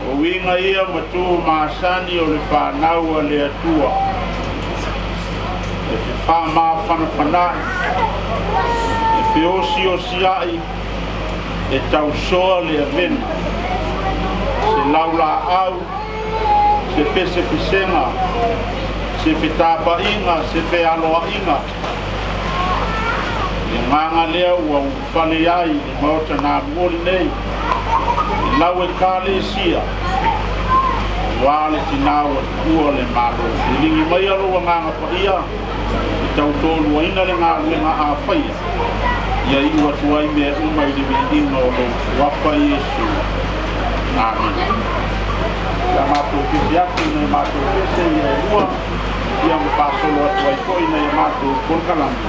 O winga ia matu maasani o le whanau a le atua. E te whama whanawhanai. E te osi o siai. E tau soa le avena. Se laula au. Se pesepesega. Se petapa inga. Se pe aloa inga. E nganga lea ua ufale ai. E maota nā muori nei. Lau e kāle sia wale tinau e kua le malo e lingi mai alo nganga pa ia e tau tolu a ina le ngā lenga a whaia ia i ua tuai mea umai le ino lo wapa Yesu Amen ia mātou kisi atu nei mātou kese ia e ua ia me pāsolo atu ai koi nei mātou konkalangi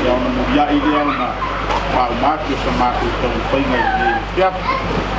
ia ona muia i lea una mau mātou sa mātou tau whainga i nei piapu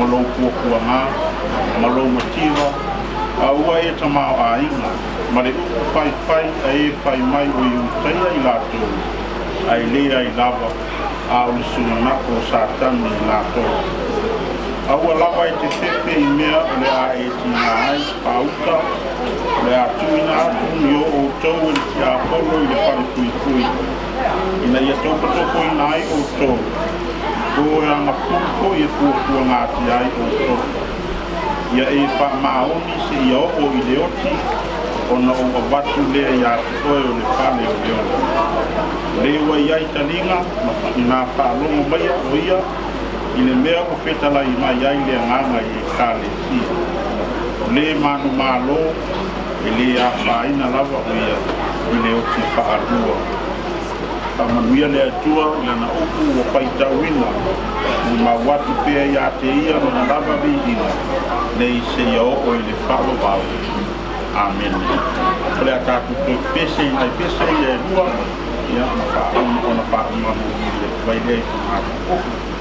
malo kuanga malo matira ua e tamao ainga ma le upu fai fai mai o iu taia i latou ai lea i lava a o le sunanako sa tani i latou aua lava e te fefe i mea o le a e tina ai pauta le a tuina atu ni o outou e le ti a polo i le pale kui ina ia toko ina ai outou o e anga puko i e puakua ngāti ai outou ia e wha maoni se ia o i le oti ona o watu lea ia te oe o le pale o leona lewa iai talinga i nā whaalongo mai o ia i le mea o whetala i mai ai le nganga i e kāle si le manu malo e le a whaina lava o ia i le oti whaalua manuia le atua i ana upu o paitauina i mawatu pea ia te ia na lava vihina nei se ia o i le whalo vau amen o le a tātu tō pese i pese i e rua ia ona whaamanu i le vaile i kumata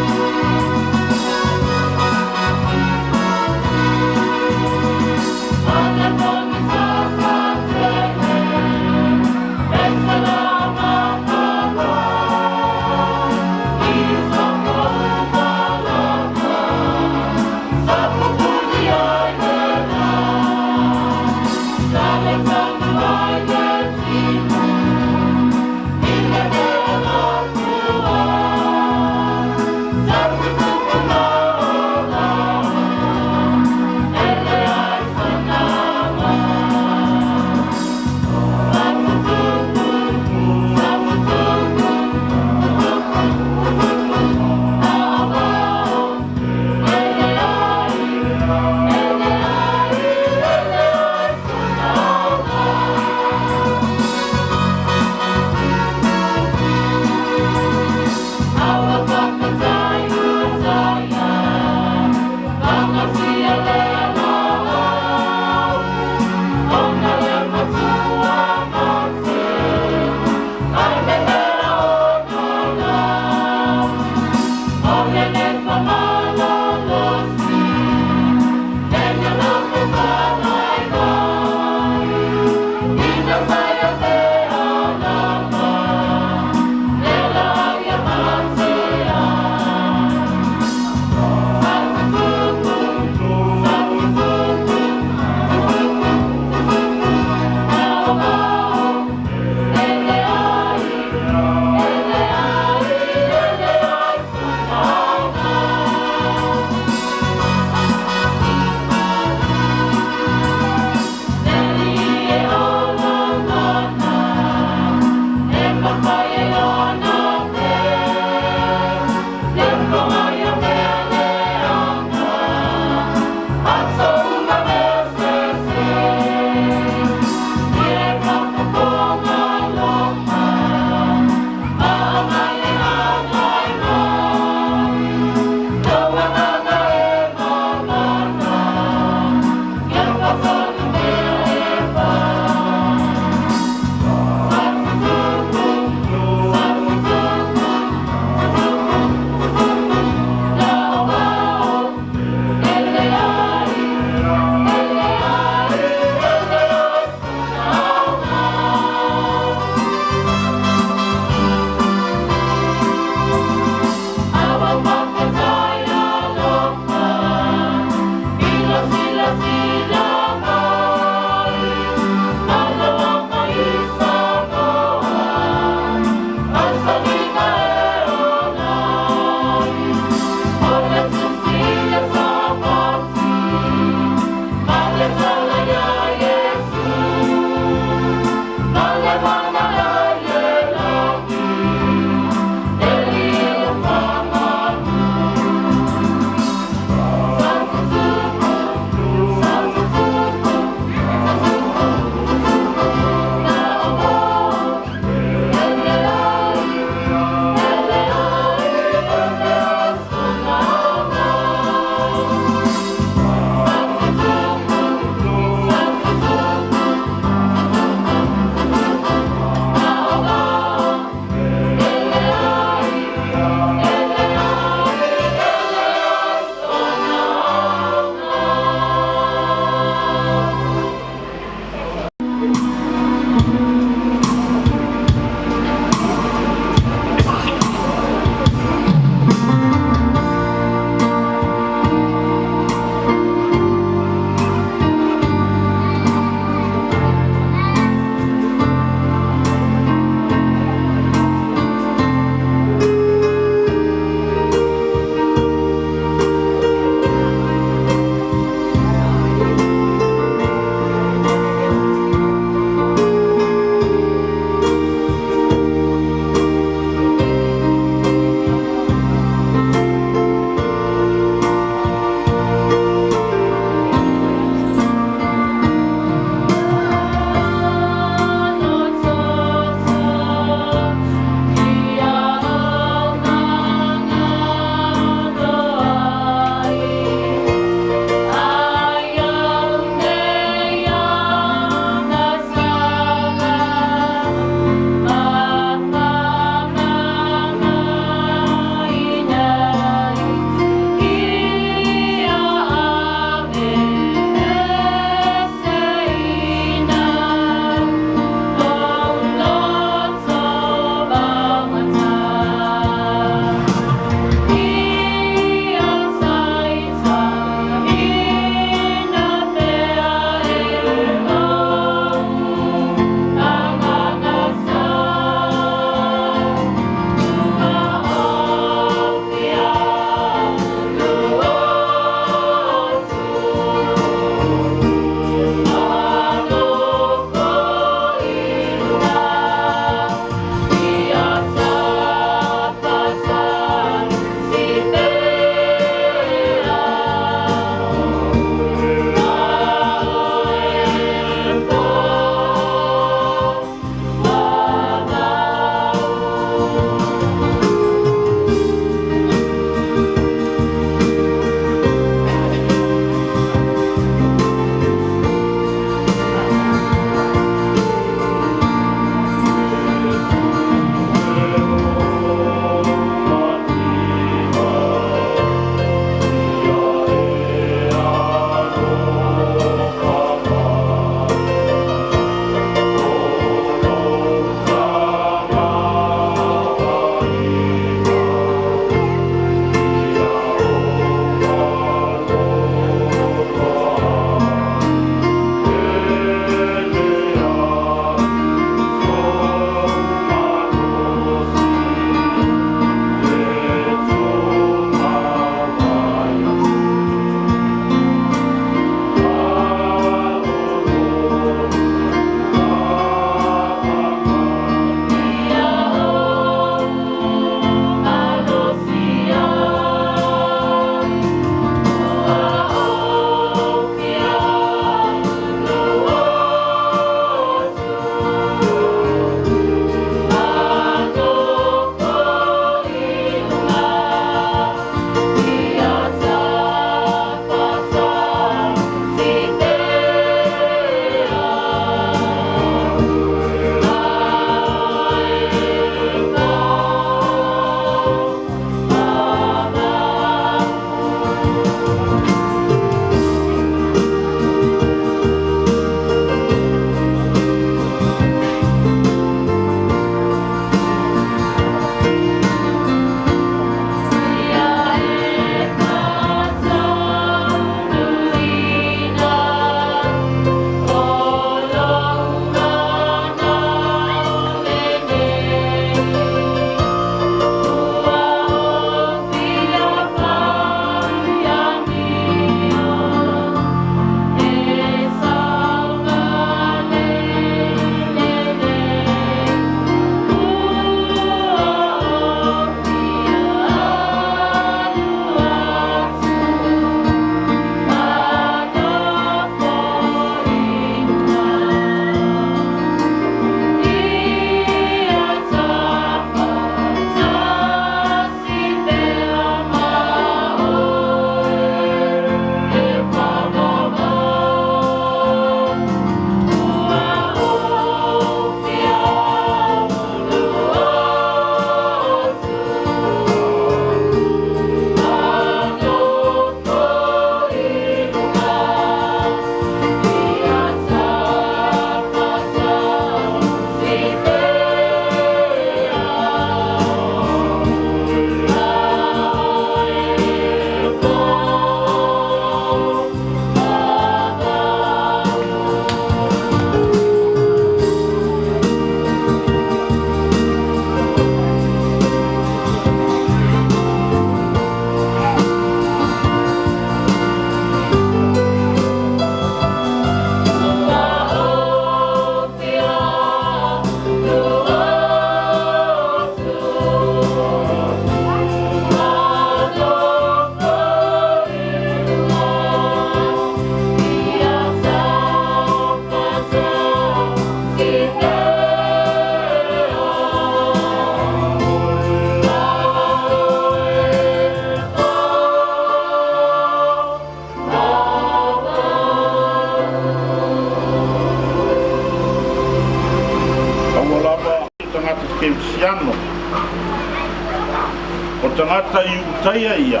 tangata iutaia ia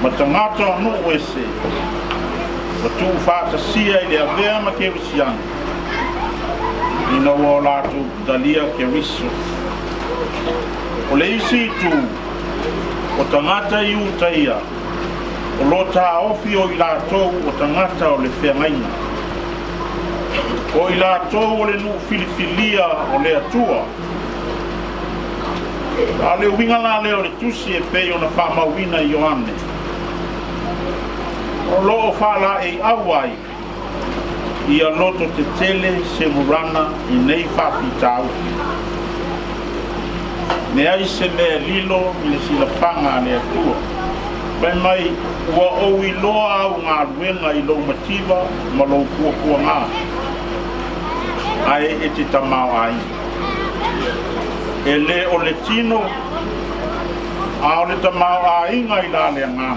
ma tangata anu ese ma tu whātasia i le avea ma ke risiana ina o lātou dalia ke riso o le isi tu o tangata iutaia o lo tāofi o i lātou o tangata o le whengaina o i lātou o le nu filifilia o le atua a le winga la leo le tusi e pei o na whamauina i Ioane o loo whala e awai i a loto te tele se murana i nei whapitau ne ai se mea lilo i le silapanga le atua pai mai ua o i loa au ngā ruenga i lo mativa ma lo kua ngā ai e te tamau ai e le o le tino a o le tamau a inga i la le ngana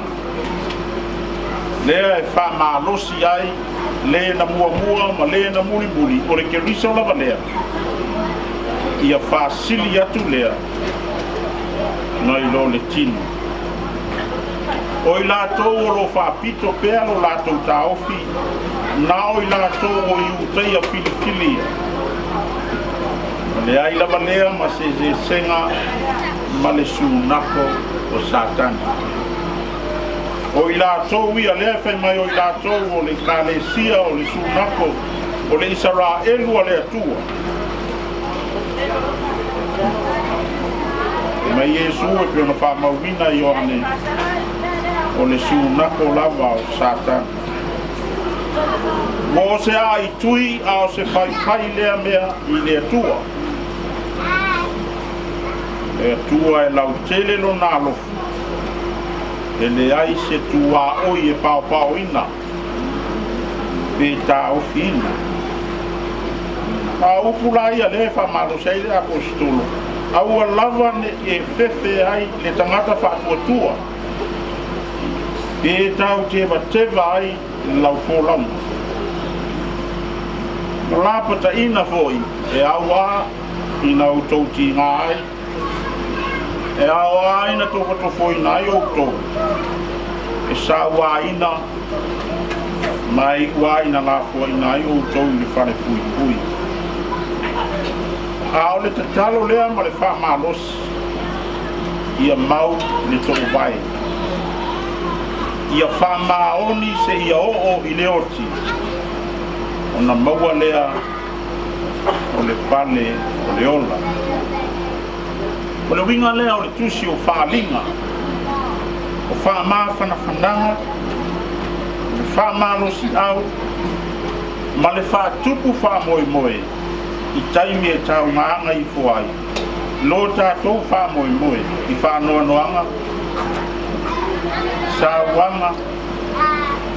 lea e wha malosi ai le na mua ma le na muri o le kerisa o lava lea ia wha sili atu lea na i lo le tino o i lātou o lo wha pito pēa lo lātou tāofi na o i lātou o i utaia filifilia le ai lava lea ma se senga ma le sunako o satani o i lātou ia lea whai mai o i lātou o le kālesia o le sunako o le Israelu a le atua ma Iesu e pio na whamauina i Ioane o le sunako lava o satani o se a i tui a o se whai lea mea i le atua e tua e lau tele lo nalo e le ai se tua oi e pao ina pe ta ofina a upula ia le fa malo sei le apostolo a ua lava ne e fefe ai le tangata fa tua pe tau te bateva ai lau folam la pata ina foi e awa ina utouti ngai e awa ina toko to foi nai o to e sa wa ina mai wa ina la foi nai o to ni fare pui a ole te talo lea ma le fa malos ia mau le to vai ia fa maoni se ia o i le oti ona maua lea o le pane o le ola o le winga lea o le tusi o whaalinga o whaamawhanawhananga o le whaamalosi au ma le whaatupu whaamoemoe i taimi e tau maanga i fuai lo tātou whaamoemoe i whaanoanoanga sa wanga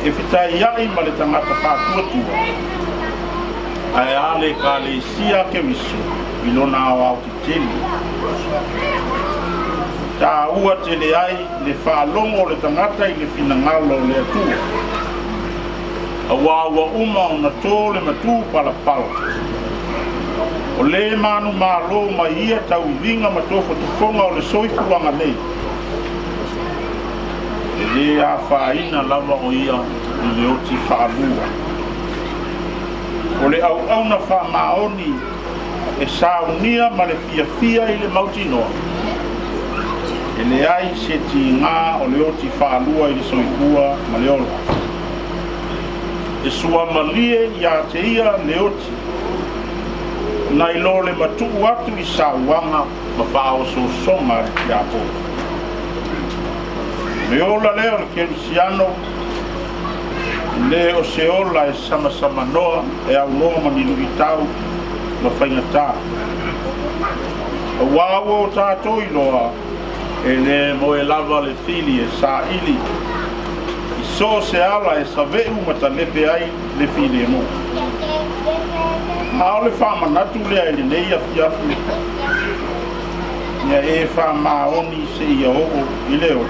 e whitai iai ma le tangata whaatuatua ai ale ka le sia ke miso i lona au te tele ta ua tele ai le whaalongo le tangata i le finangalo le atua awa uma o na tō le matu pala o le manu malo ma ia tau i vinga ma tōwha tufonga o le soifuanga nei e le a whaina lava o ia i le oti whaalua o le au na wha maoni e saunia ma le fia i le mauti noa e le ai se ti ngā o le oti whaalua i le soifua ma le ola e sua malie i a te ia le oti na i lo le matu atu i sauanga ma whao so songa i a po me ola leo le kerusiano le o se ola e sama noa e au noa manilu i tau ma whaingata o wawo o tātou i loa e le moe lava le fili e sa ili i so se ala e sa veu ma ta lepe ai le fili e mo ma o le whamanatu lea e le nei afiafu ia e whamaoni se ia oo i leo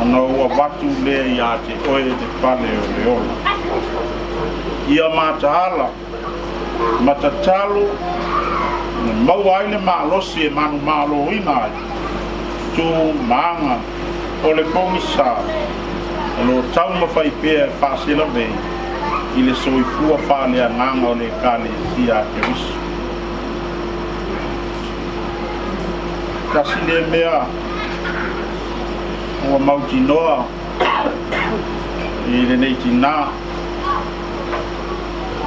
ona ua watu lea i a te oe te pale o le ola ia mataala matatalo na mau ai le malosi e manu malo ina ai tu maanga o le komisa lo tau mawhai pēr whaasela vei i le soifua whālea nganga o le kāle sia te wisu. Kasi le mea o mauti noa i le neiti nā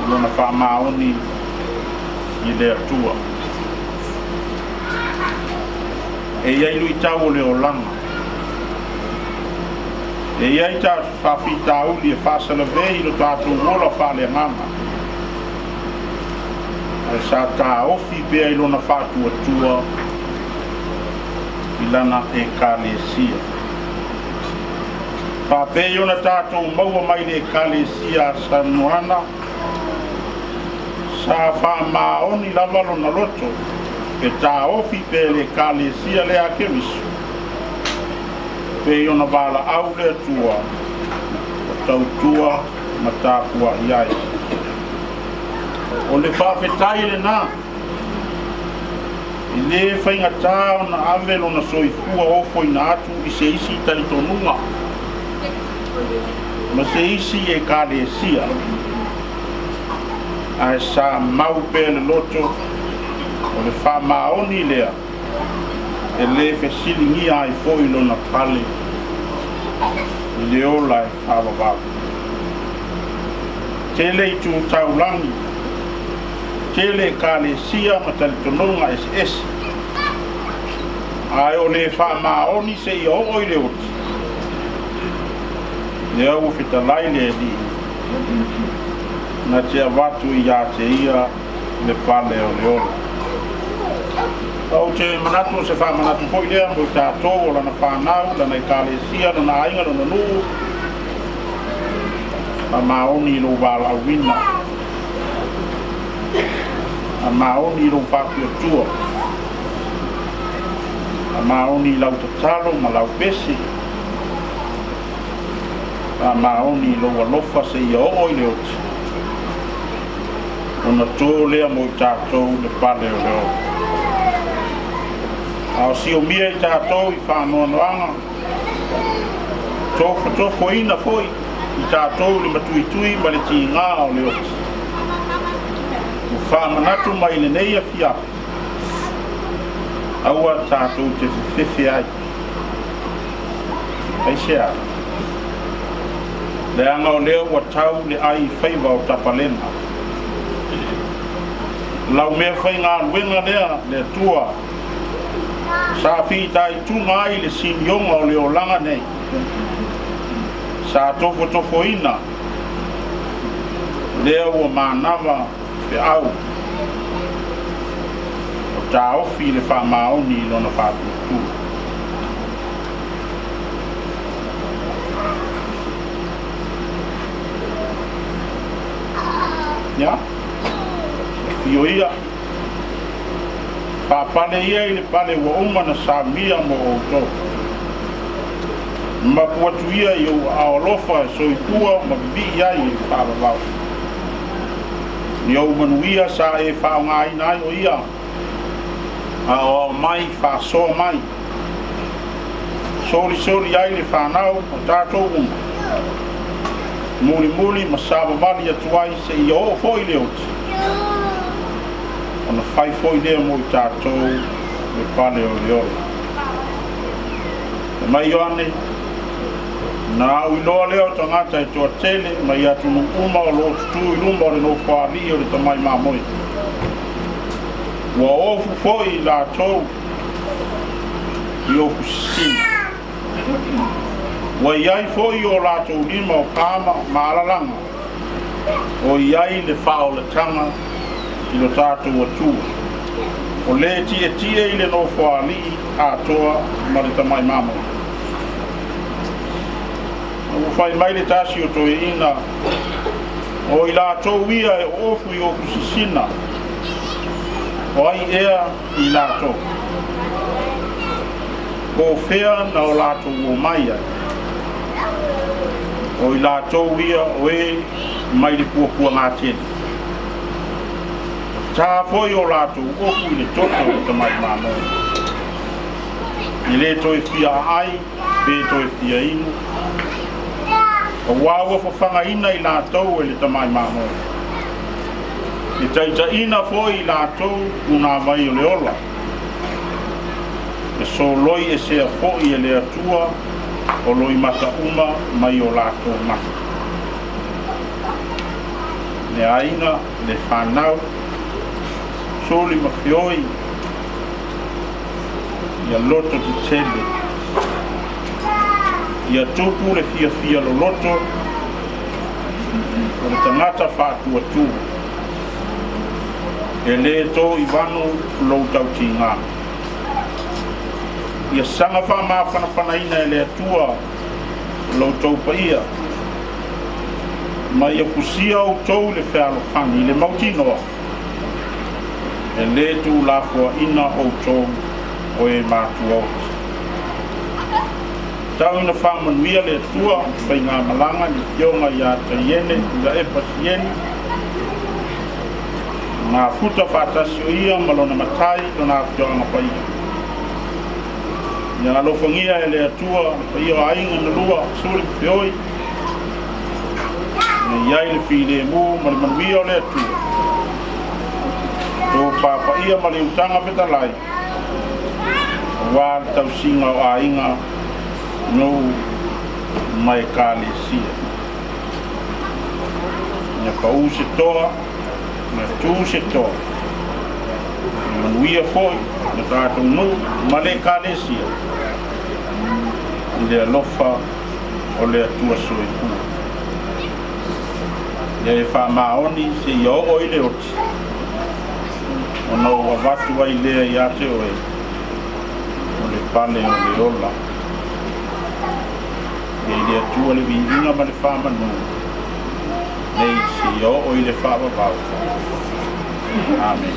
lona whaamaoni i le atua. E iai lui tau o le o langa. E iai ta whawhita uli e whaasala vei lo tātou wola whale nganga. E sa tā ofi bea i lona whātua tua i lana e kāle sia. Pāpē i ona tātou maua mai le kāle sia sa nuana sa whaamaoni lava lona loto e tā ofi pe le kāle sia le ake misu. Pe i ona wala au le tua o tautua ma tāpua iai. O le whawhetai le nā i le whaingatā o na ave lona soifua ofo i na atu i se isi tani tonunga. Ma se isi e kāle sia ai sa mau pe le loto o le whamaoni lea e le whesilingi ai fōi lona pale i le ola e whawawau. Te le i tū taulangi, te le kāle sia ma tali tononga SS. Ai o le whamaoni se i o i le oti. Le au whitalai le di. Na te watu i a te ia le pale o le ora. Au te manatu se wha manatu poi lea mo i tātou o lana whanau, lana i kāle sia, lana ainga, lana nuu. A maoni lo wala wina. A maoni lo whakio tua. A maoni lau tatalo ma lau pesi. A maoni lo alofa se i o i le oti. Ona tō lea mo i tātou le pale o leo. Ao si o mia i tātou i whanoanoanga. Tōwha ina foi i tātou le matui ma le ti ngā o leo. O whamanatu mai le neia fia. Aua tātou te whiwhi ai. Ai sea. Le anga o leo wa tau le ai whaiva o tapalena. Lau mea whainga wenga lea le tua. Sa whita i tunga ai le sinionga o leo langa nei. Sa tofo ina. Lea ua manava pe au. O tā ofi le whamaoni lona whātutu. Ya? Io ia pāpale ia i le pale ua uma na sāmia mo o tō. Ma kuatu ia i o aolofa e soitua ma bibi ia i whāwawau. Ni au manuia sa e whaonga ina o ia. A o mai whāsoa mai. Sori ai le whanau o tātou uma. Muli ma sāwawali atuai se i o fōi le oti. Ona whai fōi lea mo i tātou le pale o leo. E mai Ioane, na au iloa leo tangata e toa tele, mai atu nu uma o lo tutu i luma o le no whaari o le tamai mamoi. Ua ofu fōi la tau i ofu sisina. Ua iai fōi o la tau lima o kāma ma alalanga. O iai le whao le tanga i lo tātou atua. O le tia i le no whaali atoa ma le tamai mamoi. O whai mai le tasi o toe ina. O i la tau ia e ofu i ofu sisina. O ai ea i la tau. O whea na o la tau o mai ai. O i la tau ia o e mai le puapua ngā tēne. Tā foi o lātou oku i le toto o te mai māmoi. I le toi fia ai, be toi fia inu. O wawa whawhanga ina I lātou e le tamai māmo. I taita ina fo I lātou una mai o le ola. E so loi e sea fo I e le atua o loi mata uma mai o lātou mata. Le aina, le whanau, soli mawhioi, ia loto te tele. Ia tupu le fia fia lo loto, o le tangata whātua tū. E le tō I wanu lou tau ti ngā. Ia sanga wha mā whanawhanaina e le atua lou tau pa ia. Ma ia kusia o tau le whēalo whangi le mautinoa. E le tū la fua ina o tau o e mātua o. Tau ina whamanuia le atua pai ngā malanga ni fionga I a taiene, ila e pasieni. Ngā futa whātasio ia malona matai o ngā fionga pai. Ia alofangia e le atua pai o ainga na lua suri whioi. Iai le while mu ma le manuia o le atua. Tō pāpa ia ma le utanga petalai. Wā le tausinga o ainga no mai kāle sia. Ia pau se toa, ma tū se toa. Manuia foi, na tātou nu, ma le kāle sia. Le alofa o le atua soi kua. Ia e whamaoni se I o I le oti. O no wawatu ai lea I ate o e. O le pale o le ola. E le atua le vinginga ma le whamanu. Nei se I o I le whamavau. Amen.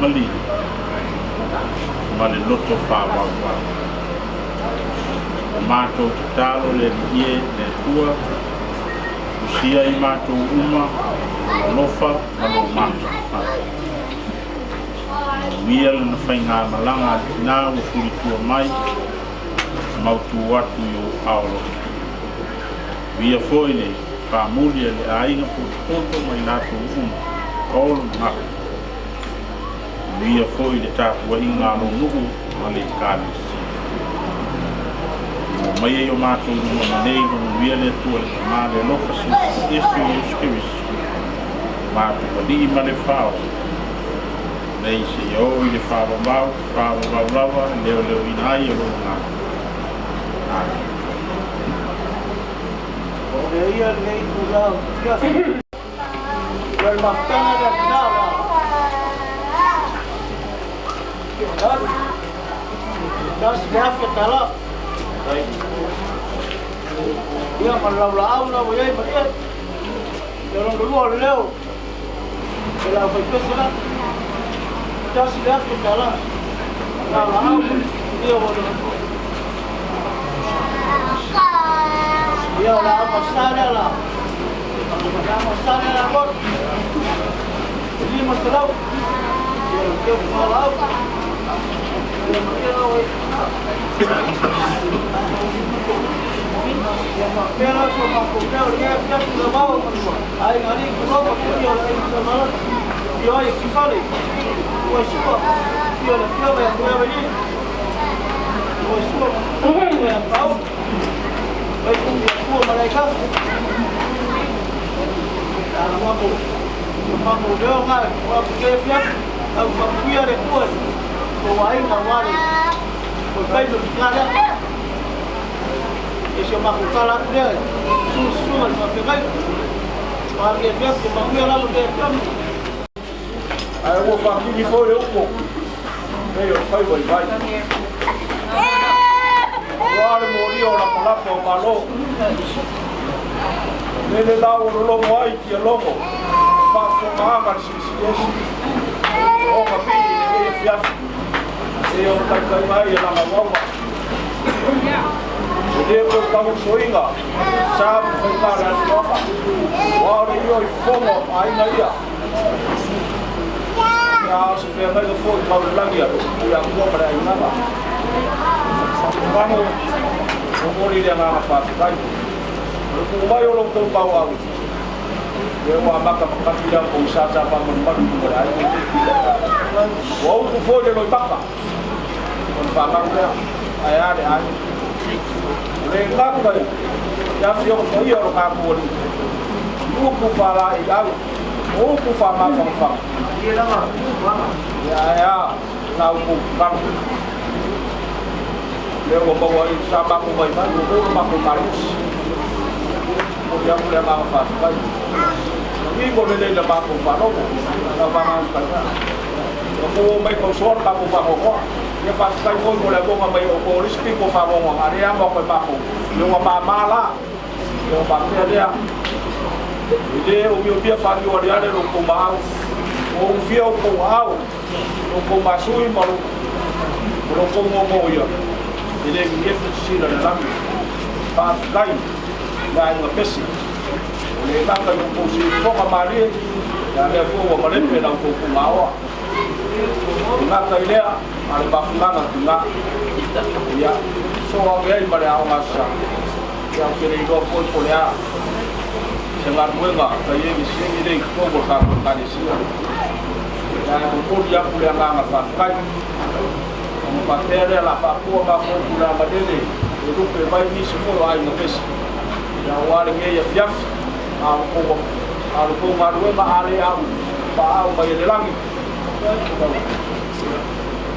mali ma le loto whāwawa. O mātou te tālo le ie le tua, usia I mātou uma, o lofa, ma lo mātou. Mia le na whainga malanga nā o furi tua mai, mautu watu I o aolo. Mia foi nei, whāmulia le ainga puto mai nātou uma, kaolo ngaka. Mia foi le tātua inga lo nuhu, ma le kālisi. Mai e o mātou numa nei no mia le tua le tamale lofa si Yesu Kristo. Mātou wali I ma le whao. Nei se o I le whao lawa, leo ina ai o lo ngā. O le ia nei tu lau, kiasi. Wal maftana le nala. Das gafe tala. Ia malau na wo ia maria. Yo no lo leo. La foi pesela. Das gafe tala. La au. Ia wo Ia la pasada la. La pasada la bot. Ini masalah. Ia ke malau. Ia Pela sama kupel dia sudah bawa semua. Air hari kedua dia lagi sama. Dia yang sekali. Dua suka. Dia yang dua biji. Dua suka. Dia yang tahu. Baik dia dua mereka. Dalam mampu dia kan. Mampu dia. Aku mampu dia dekuat. Kawain kawari. Baik tu sekali. Esse é uma coisa dele, sussurra, uma pegada, uma referência, uma coisa lá no dentro. Aí eu vou fazer de fora eu vou, meio vai. Agora morreu na palavra o valor. Ele dá o longo aí que é longo, faz uma água se o capim ele fiaf, eu tá caindo aí lá na bomba. Dia ko kamu soinga sam fekara soka wao yo fomo ai na ia ya se fe mai fo ka lagi ya ko para ina ba kamu ko ri dia na fa kai ko mai yo lo ko pa wa ye wa maka ka fira ko sa sa pa mon ba ko ra ai wa ko fo de lo paka ko pa ka ai ai ai Lengkap kali, yang siapa kau yang orang pun, buku fala iau, buku fama fama. Ya, tahu bukan. Dia bawa sama aku bayi bayi, buku pakai karis. Kemudian mulai apa sekali. Ini boleh dia pakai falo, fama sekali. Aku bayi kau sor pakai famo. Dia pakai pun boleh bawa bayi aku rispi kau famo. Ada yang bawa pakai. Yung mapamala, yung bakterya. Hindi, umiyubiya pagi wala yan, yung kumahaw. Kung fiyaw kumahaw, yung kumasuy, yung kumungo yan. Hindi, ngip sila na lang. Pagkay, dahil nga pesi. Uli lang kayo kung sino kamali, dahil po wamalipin ang kumahawa. Nga kayo niya, ang baklang at nga. Ya. So ang yan pada ako masa yang kirigo pun punya sengar buenga kaya misi ini ko berkabut tadi sih dan pun dia punya nggak masakan materi lah paku apa pun punya materi itu perbaiki ni semua air nafas yang warga ya fiaf aku ngaruh mahari aku pau bayar lagi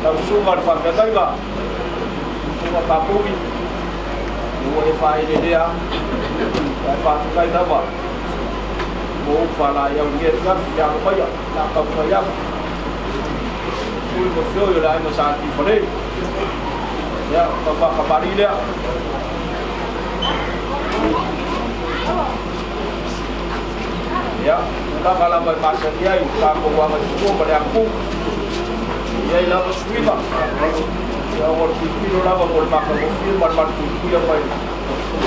lalu sumber pakai tadi Uma papui, o Wi-Fi dia, vai pakai apa? Mau falar yang dia yang apa ya? Nak apa ya? Pul betul ya, ini sangat diferent. Ya, kabar dia. Ya, kita kalau bermasa dia, kita bawa masuk pada aku. Ia lava suiva. Ia o pilo lava mo maka mo fil man man kuia mai.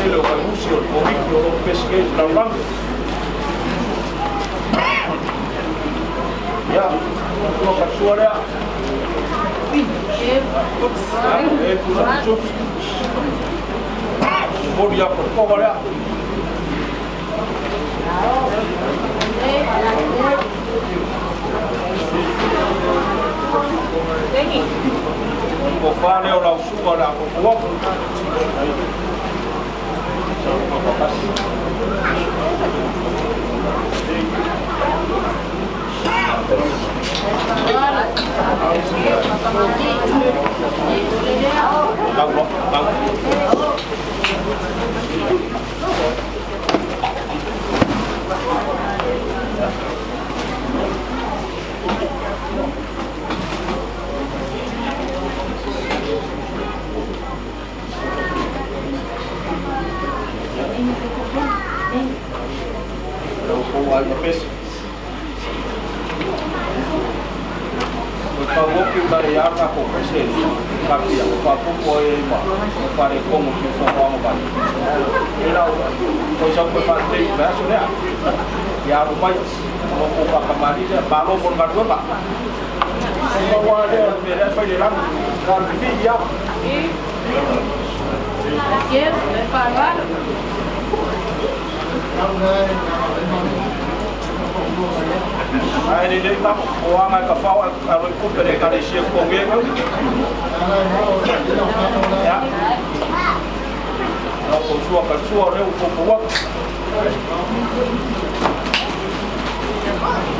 Ele o usi o o pesqueiro na langa. Ya, no kasuara. Kusa. Bodi ya por kovara. Ko fale o la suara ko ko. Pavoki dari arna ko presel tapi aku papu koi ma pare como que foi uma vai era ko sa ko fante verso ya ya rupai ko ko pa kamari ya balo por gadua pa ko wa de mera fa de ram kan vi ya Yes, me pagar. Ai ni tak orang ai ka fau kalau ikut dari kali siap konge ya aku suka reu ko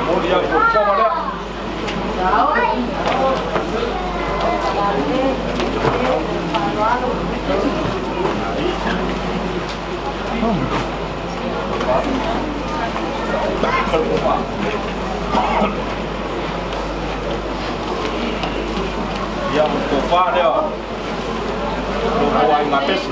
oh dia ko mana yang kofa dia kofa ngates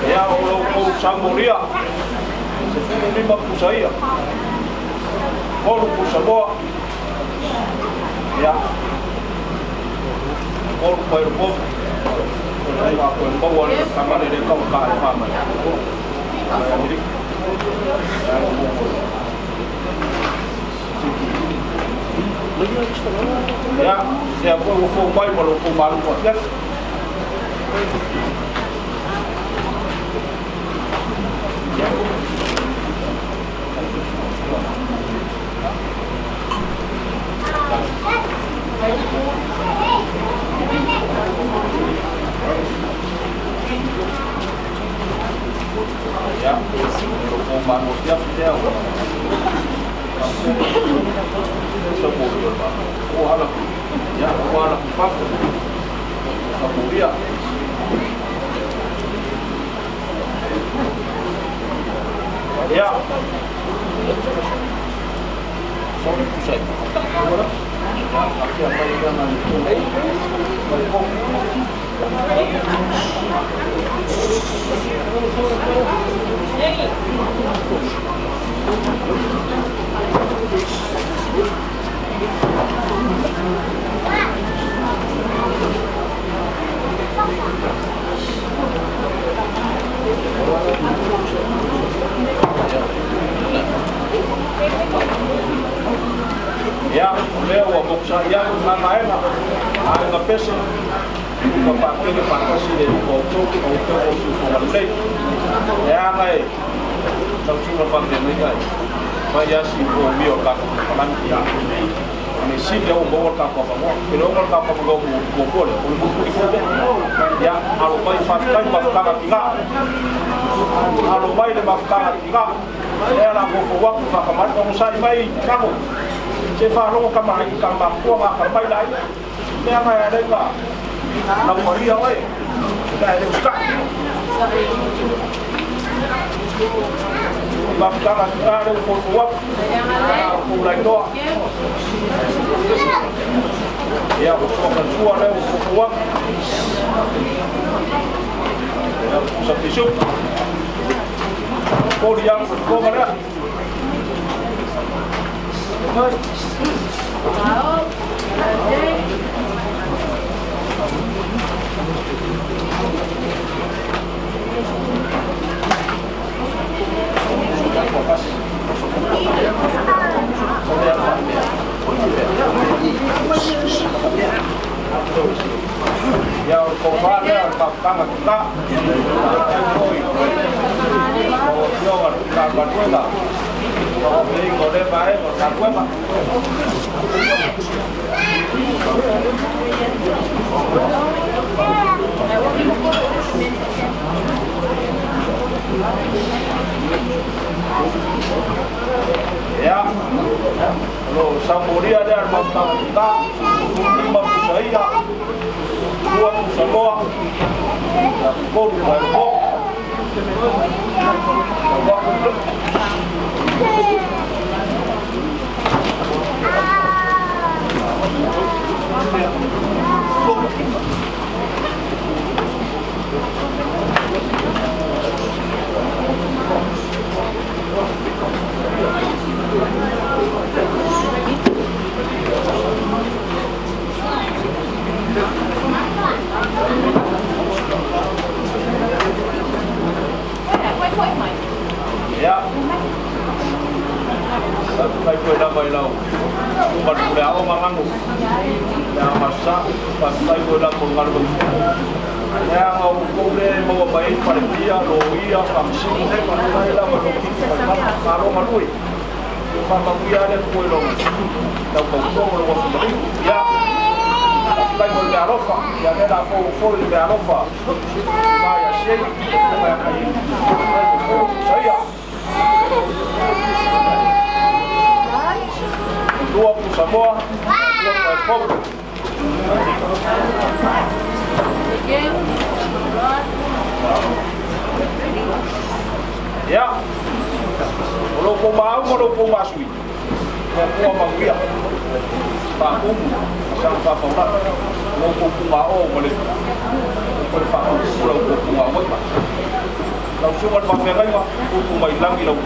ya o samburia se lima pusaya Olu pusaboa ya olu pai bo ai wa ko bo wa kama de ka ka fa ma ya se a ko fo pai mo ko ba ko ya ya, o manusia fidel. Semua pak. Oh alam, ya, alam fakir. Kemudian, ya, sorry pusat. Aquí apa yang nanti? Ya, leo boksa ya mama ena ai pesa ko pakai fantasi de auto lei ya ngai tau sulla fante mai kai vaya si ko mio ka palan ya ni si de un bol ka ko mo pero un ka ko go ya alo pai fatai mafkanga tinga alo bai de mafkanga tinga ya la ko wa fa kamar ko sai mai kamu se fa lo kamai kamba ko ma kamai lai ya ngai dai ka na mori ya oi dai de ska mafkanga tinga de ko wa ko lai do Ya, usua leo ukua. Ya, usapisuk. Kau yang mana? Wow. Ya, kau mana? Tangan kita. Jangan kawan kita. Kalau beli kode baik, kalau gue pak. Ya, kalau sambil ada mata kita, lima pusaya, dua pusaka, kau baru kau. Ya, saya sudah bayar. Bukan sudah aku mengangguk. Yang masa, saya sudah mengangguk. Yang aku mau bayar pada dia, loia, vaksin, saya pada bayar pada kalau malui. Kalau dia ada kue dong, kalau kau mau beli, ya. Saya mau bayar apa? Ya ada full bayar apa? Bayar sih, bayar kain. Saya. Dua pusaka, dua kopi. Ya, kalau kau mau, kalau kau masuk, kau mau dia, pakum, jangan pakai orang. Kalau kau mau, boleh, boleh pakai, kalau kau mau, boleh. Kalau cuma pakai lagi, kau mau hilang di laut.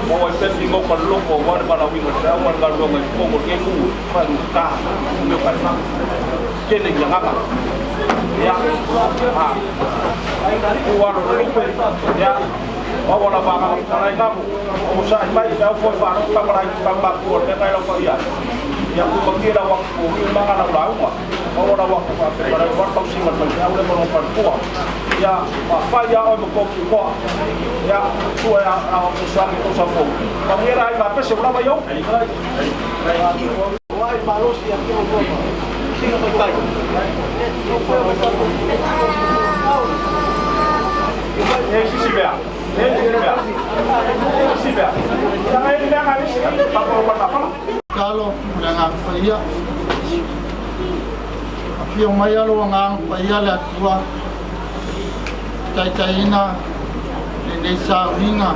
Mau ipet mau perlu mau ada pada wingo saya mau kalau mau mau kemu panuka mau karena kene yang apa ya keluar dari ya bawa la baka para kamu usah baik saya foi para para tambah kuat kita lo ya yang ku mengira waktu mangan lawa bawa la waktu para waktu sih macam saya udah mau perkuat ya apa ya orang kok ya tua ya orang susah itu sambung pengira ai bape seberapa yo wah balus yang kau bawa sih baik sih bea sih bea jangan ini yang habis apa kalau dengan paya apio maya lo ngang paya la tua Taina ni sa minga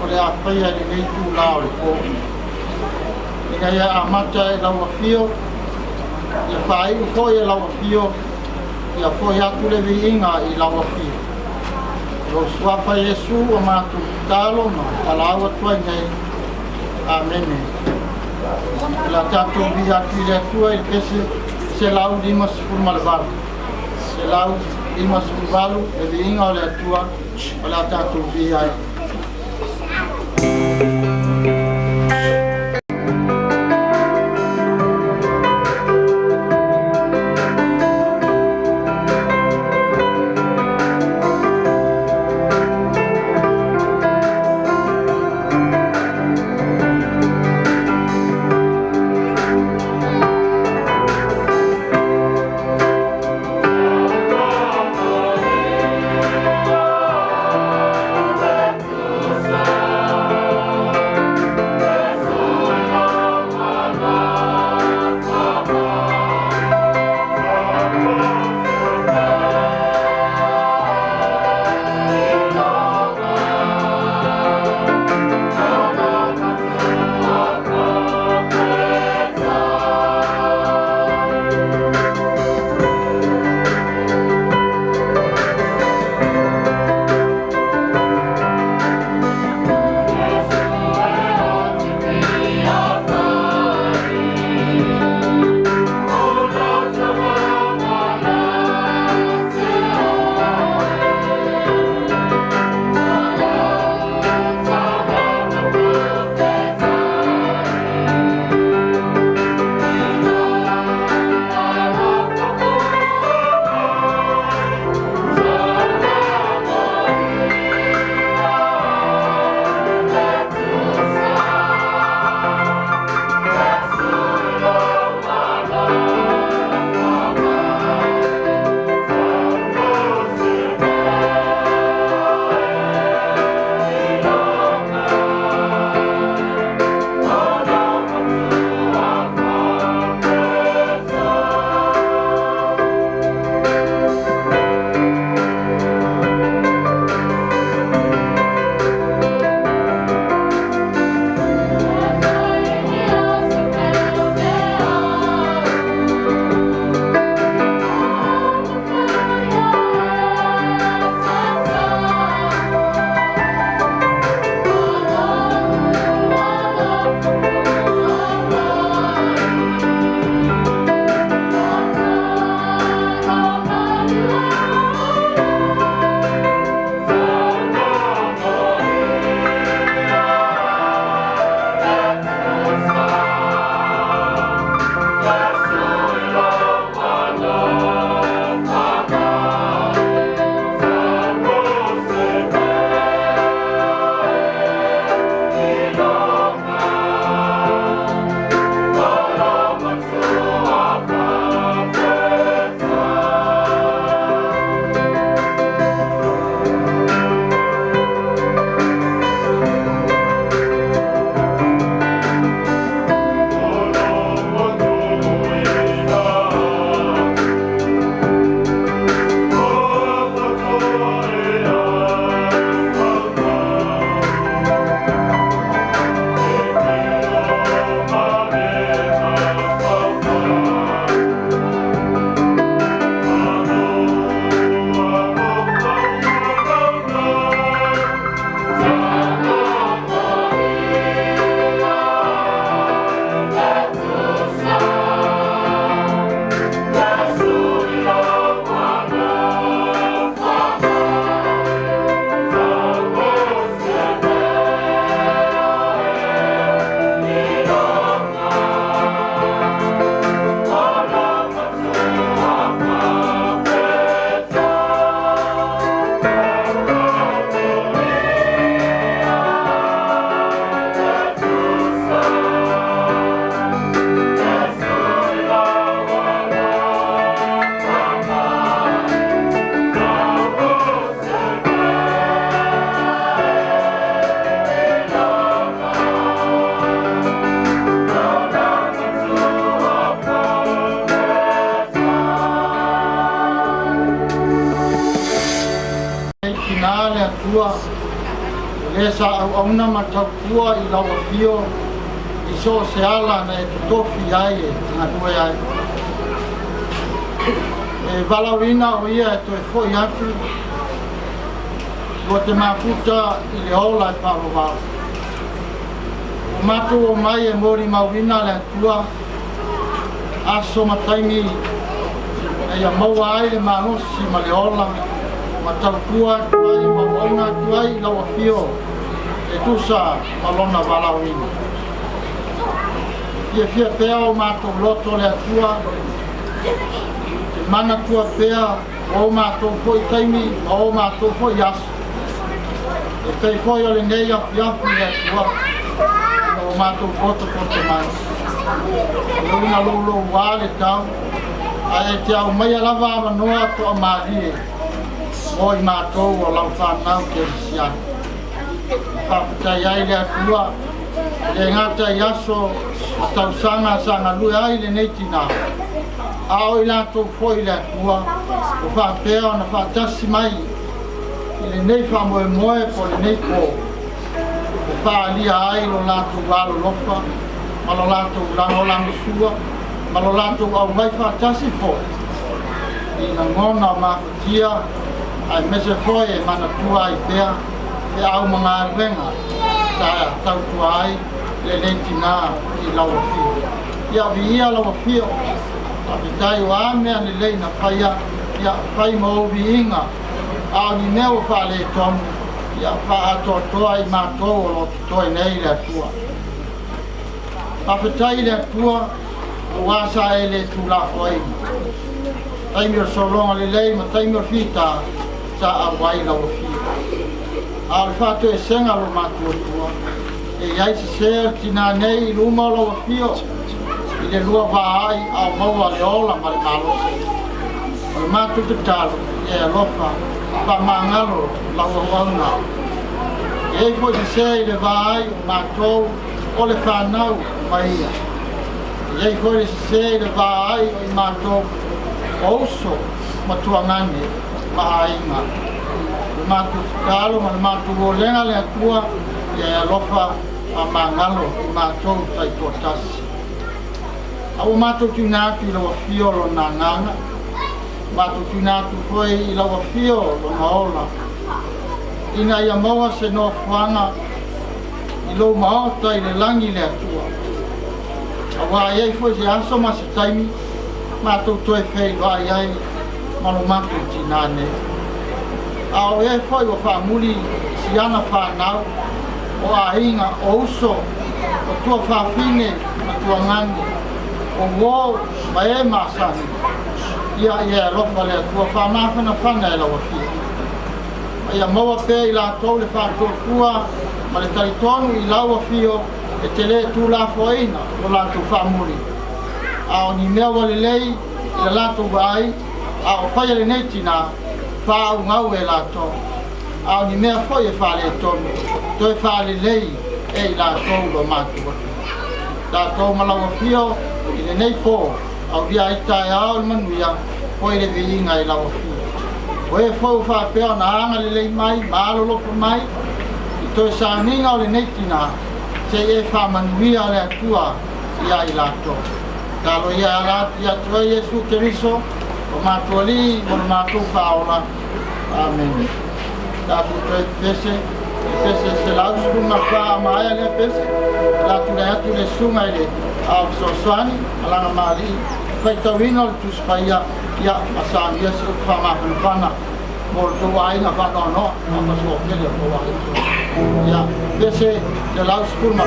oleh apa ya ni tu lao ko ni ya amata la wafio ya fai ko ya la wafio ya fo ya tu le vinga I la wafio lo swapa Yesu ama tu talo no alawa tu ngai amen la tanto via tu le tu el pesi se lau di mas por malvar se lau Ima subalu, jadi ingat oleh Tuhan, oleh Tuhan biaya. tina le atua le sa au na matakua I lawa fio I so se ala na e tofi ai e ngadue ai e valawina o ia e toi foi atu Lo te mafuta I le ola e palo o matu o mai e mori mawina le atua aso mataimi e ia maua ai le manosi ma le ola ma taukua tuai ma wauna tuai lawa fio e tusa malona valawina fia pea o matu loto le atua e mana tua pea o matu foi taimi o matu foi aso e pei foi o le nei api le atua o matu koto mai Luna lolo wale tau ai te au mai lava manoa to amali o I matou o lau whanau ke sia whaptai ai le atua le ngata yaso a tau sanga lui ai le nei tina ao I lato foi le atua o whapea na whatasi mai I le nei whamoe po le nei po o whaalia ai lo lato walo lofa malo lato lango sua malo lato au mai fatasi fo ina ngona mafutia ai mese foi e mana tua I pea e au mga renga ta tau tuai le lentina I lawa fio ia via lawa fio a vitai wa me ane leina faya ia fai mo viinga a ni neo fa le tom ia fa ato toa I matou lo toi nei le tua Papetai le atua o wasa e le tula foi. Taimi o solonga le lei ma taimi o fita sa awai la o fita. Al fato e senga lo matua tua. E iai se ser tina nei luma lo o fio. I le lua vaai au maua le ola ma le malo. O le matu te talo e alofa pa mangalo la o wauna. E ei foi se se le vaai o matou o le whanau maia. Iei foi se le vaai o I matou oso matuangani maainga. Le matou talo ma le matou o lenga le atua e alofa a mangalo I matou tai kotasi. Au matou tunatu I lawa fio lo nanganga. Matou tunatu foi I lawa fio lo naola. Ina ia maua se no fuanga I lo maota I le langi le atua. Awa iai foi se aso ma se taimi matou toe fei wa iai malo matou tinane. Ao iai foi o whamuli si ana whanau o a inga o uso o tua whawhine na tua ngangi o wō ma e masani ia lofa le atua whamawhana whana e lawa fia. Ia maua pe I lātou le whātua ma le taritonu I laua fio e te le tū la foina o lātou whamuri. A o ni mea wale lei I le lātou vai, a o whaia le nei tina whāu ngau e lātou. A o ni mea foi e whale e tonu, toi whale lei e I lātou lo mātua. Lātou malawa fio I le nei pō, au ria I tae ao le manuia, poi le viinga I lawa fio. O e fau whapea na anga le lei mai, maalo loko mai, I toi sāninga o le neitina, se e whamanuia le atua ia I lato. Kalo ia alati atua Iesu Keriso, o mātua li, o mātua whaola. Amen. Tātu toi pese se lausku ma wha maia le pese, latu le atu le sunga I le au soswani, alanga maali, whaitawina le tuspaia, ia asang ia se whamahana mo to waina whana no ma so kele ko waina ia pese de la school ma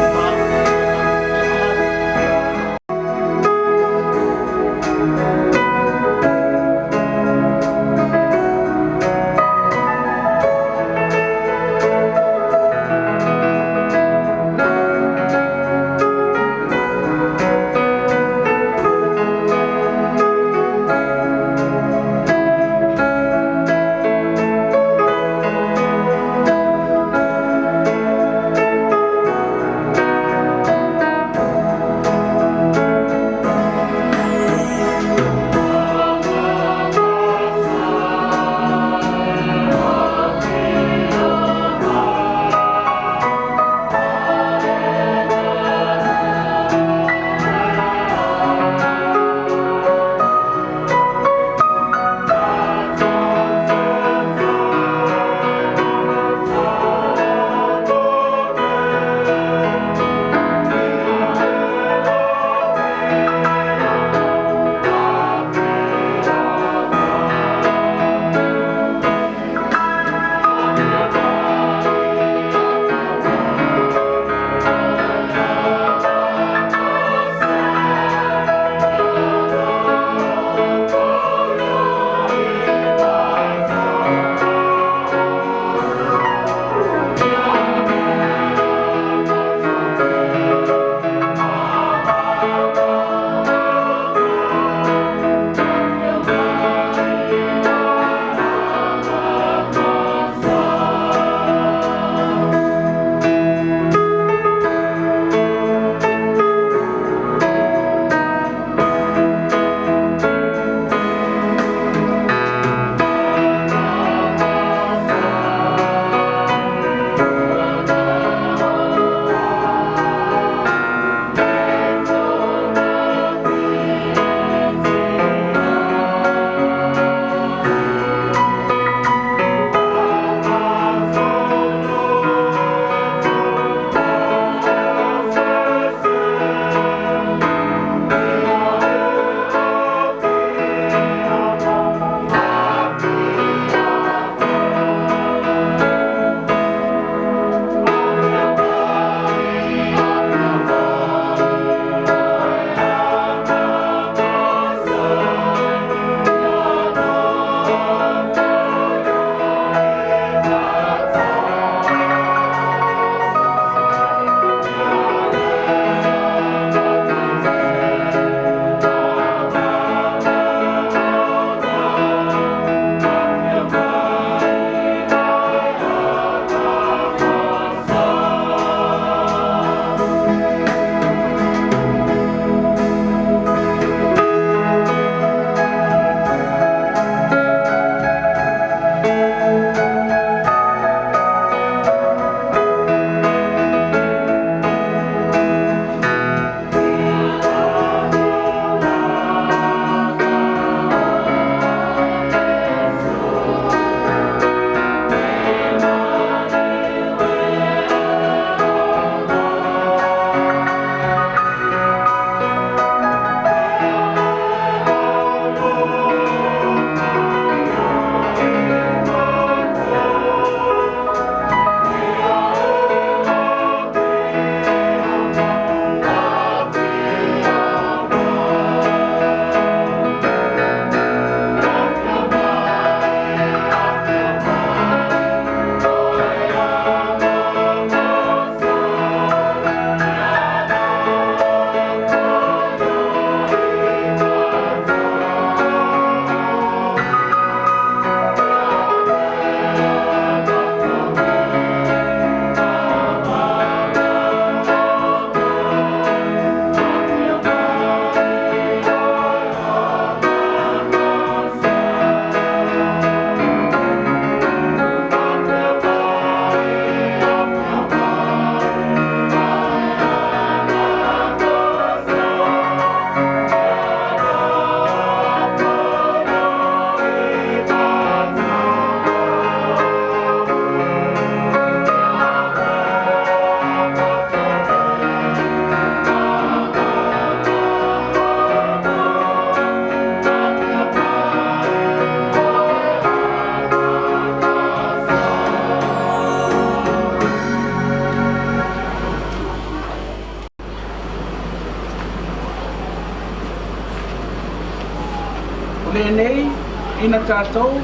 tātou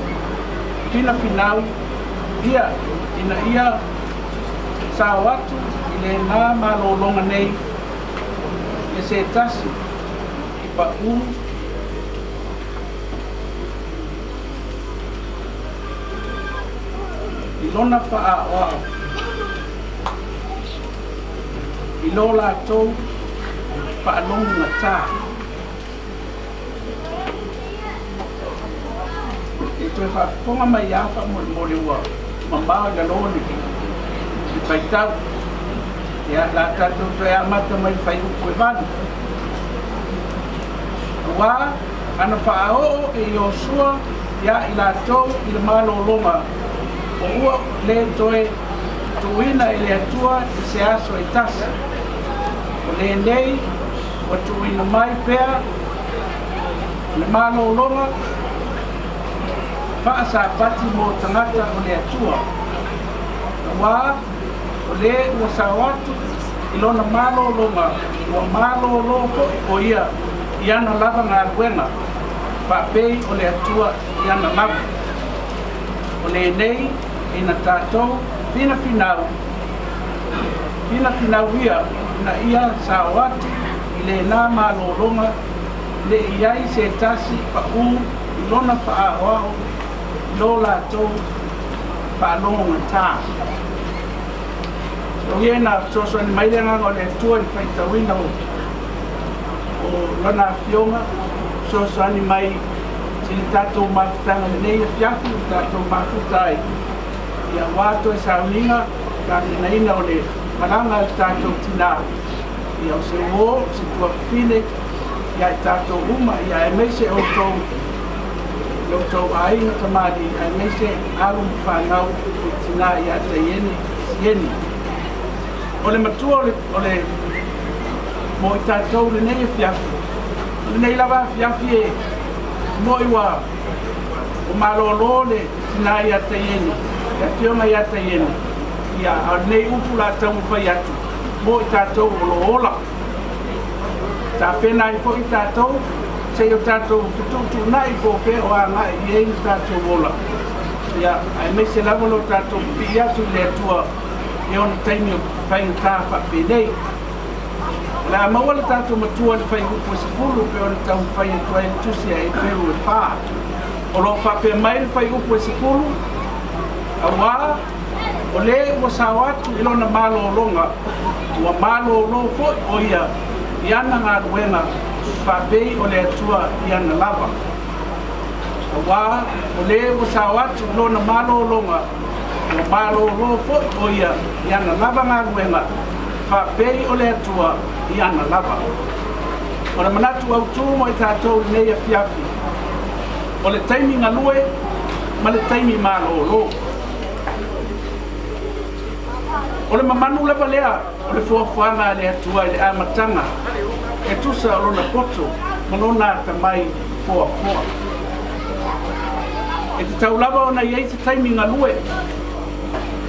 fina finau ia ina ia sa watu ile nā malolonga nei e se tasi i pa u i lona wha a i lo lātou whaalonga tā. E toi whaponga mai awha mo le ua mambao la loni i whaitau. Ia la tātou toi amata mai whai upo e vanu. Wā, ana whaao e Iosua ia i lātou i le malolonga o ua le toi tuina i le atua i se aso i tasa. O le nei, o tuina mai pea, le malolonga, whaasa pati mo tangata o le atua. Wā, o le ua sawatu, i lona malolonga, ua malolofo o ia, i ana lava ngā ruenga, whapei o le atua i ana lava. O le nei, ina tātou, fina finau ia, na ia sa watu i le nā malolonga le iai se tasi pa u i lona whaawao i lo lātou whaalonga tā. O iena soso ni mairenga o le tua i whaitawina o lona fionga soso ani mai sili tātou mafutanga le nei a fiafu tātou mafutai ia wātou e sauninga ka ina o le malanga i tātou tina ia o se o, se tua whine ia i tātou uma ia e meise o tau ainga tamari ia e meise alu mwhanau i tina ia te sieni o le matua o le mo i tātou le nei e fiafu le nei lava fiafi e mo i wā o malolo le tina ia te ieni ia fionga ia te ieni ia a nei upu la tau whai atu mo i tātou o ola. Tā pena i po i tātou, se o tātou fututu nai ko pe o a ngai i ei tātou ola. Ia, ai me se lava lo tātou pi atu le atua e ona taimi o whai ngā whapenei. La maua le tātou matua le whai upu e sifuru pe ona tau whai atua e tusia e peru e pā. O lo whape mai le whai upu e sifuru, a wā, o le ua sawatu i lona malolonga ua malolo foi o ia i ana ngā ruenga whapei o le atua i ana lava. Wā, o le ua sawatu i lona malolonga ua malolo foi o ia i ana lava ngā ruenga whapei o le atua i ana lava. O le manatu au tūmo i tātou nei a fiafi o le taimi ngalue ma le taimi malolo. O le mamanu lewa lea, o le fuafuanga le atua i le amatanga, e tusa o lona poto, ma lona tamai fuafua. E te taulava ona iei te taimi ngalue,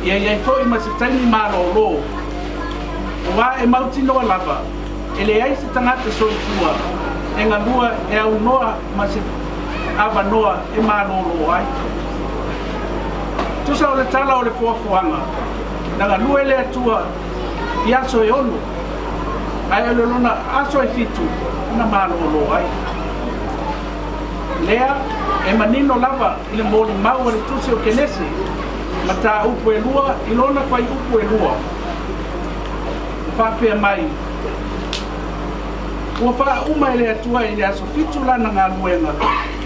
ia iei fo i ma se taimi malolo. O wā e mautinoa lava, e le ai se tangata soifua, e ngalua e au noa ma se ava noa e malolo ai. Tusa o le tala o le fuafuanga, nanga lue le atua i aso e ono ai ole lona aso e fitu na malolo ai lea e manino lava i le moli mau le tusi o kenesi ma tā upu e lua i lona whai upu e lua whapea mai ua wha uma i le atua i le aso fitu lana ngā luenga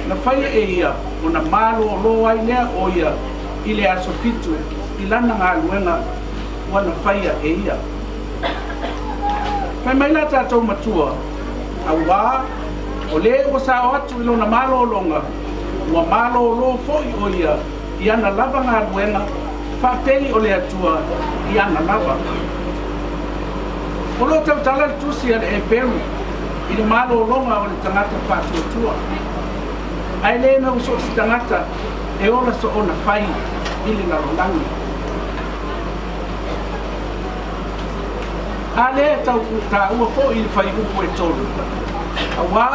na whai e ia o na malolo ai lea o ia i le aso fitu i lana ngā luenga wana whaia e ia. Pai mai la tātou matua, a wā, o le ua sao atu i lona malolonga, ua malolo foi o ia, i ana lava ngā ruenga, whapei o le atua i ana lava. O lo tau tala le tusi e peru, i le malolonga o le tangata whātuatua. Ai le me uso si tangata, e ola so ona whai, i le larolangi. Ale tau ta ua fo i whai upu e tolu. A wā,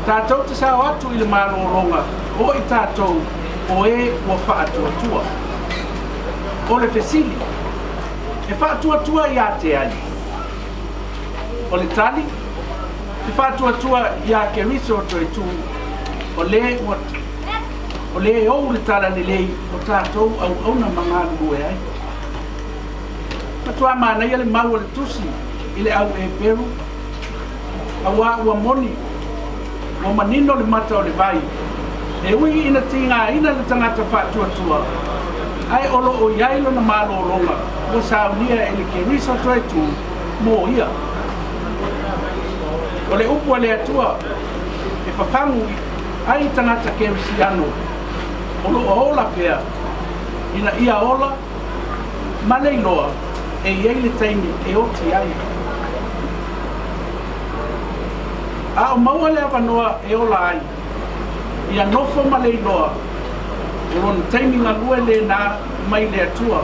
tātou te sao atu i le malolonga, o i tātou o e ua whaatuatua. O le fesili, e whaatuatua i a te ai. O le tali, e whaatuatua i a ke riso o toi tū, o le e ou le tala le lei o tātou au na mangalu e ai. Matua mana ia le mau le tusi, i le au e peru, awa ua moni, o manino le mata o le vai, e ui ina tinga ina le tangata whaatuatua, ai olo o iailo na malo o longa, o saunia e le ke riso toi tū, mō ia. O le upu le atua, e whawhangu ai tangata ke risiano, olo o ola pea, ina ia ola, malei loa, e iei le taimi e oti ai. A o maua le awanoa e ola ai, ia nofo malei loa, o lona taimi ngā lue le nā mai le atua,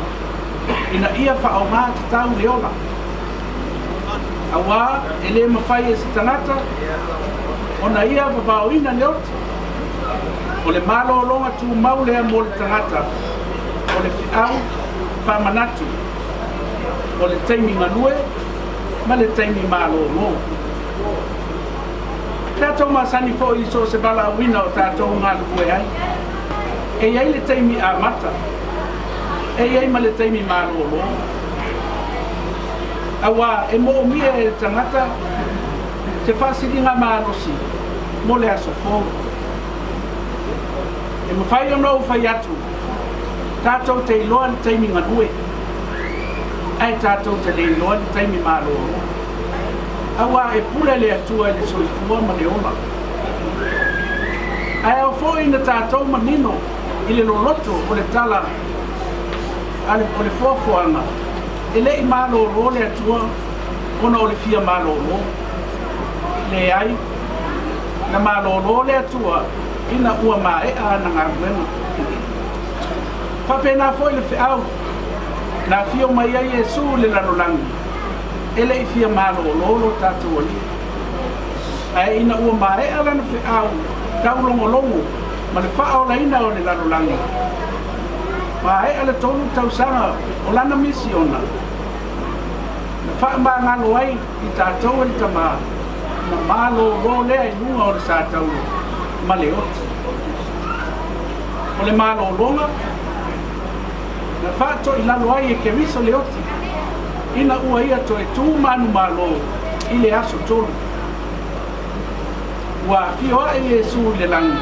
ina ia whao ngā te tau le ola. Awa, e le mawhai e si tangata, ona ia wabao ina le oti. O le malo o longa tu mau lea mo le tangata, o le whiau whamanatu, o le taimi manue, ma le taimi malo o mo. Tātou masani fo i so se bala wina o tātou ngā lukue ai. E iei le taimi a mata, e iei ma le taimi malo o mo. Awa, e mo o mia e tangata, se whasiri ngā maanosi, mo le aso fōru. E mawhai ono u whai atu, tātou te iloa ni taimi nganue, ai tātou te le iloa ni taimi malo. Awa e pule le atua e le soifua ma le ola. Ai au fōi na tātou manino, i le loloto o le tala, o le fuafuanga, e le i malo ro le atua, ona o le fia malo ro. Le ai, na malo ro le atua, ina ua mae a na ngā mwena. Whape nā fōi le whiau, nā fio mai ai e su le lanolangi, ele i fia malo lolo tātou ali. Ai ina ua mae a lana whiau, tau longo, ma le whao la ina o le lanolangi. Mae a le tonu tau sanga o lana misiona. Na wha mā ngalo ai i tātou e tama, na malo lo lea i nunga o le sātau. Ma le oti. O le malo longa, na whāto i lalo ai e ke riso le oti, ina ua ia to e tū manu malo i le aso tolu. Ua fioa e Jesu le langi,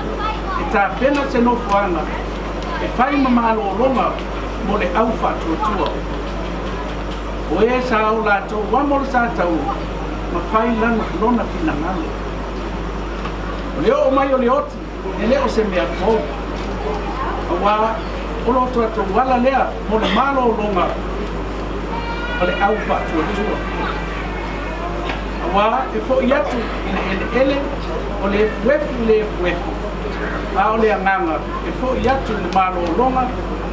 e tā pena se no fuanga, e whai ma malo longa mo le au whātua. O e sa au lātou wamo le sātau, ma whai lana pina ngalo. O leo o mai o le oti, e leo se mea kou. Awa, o loto ato wala lea, mo le malo o longa, o le au whātua. Awa, e fo i atu, i le ele, o le fuefu. A o le anganga, e fo i atu le malo o longa,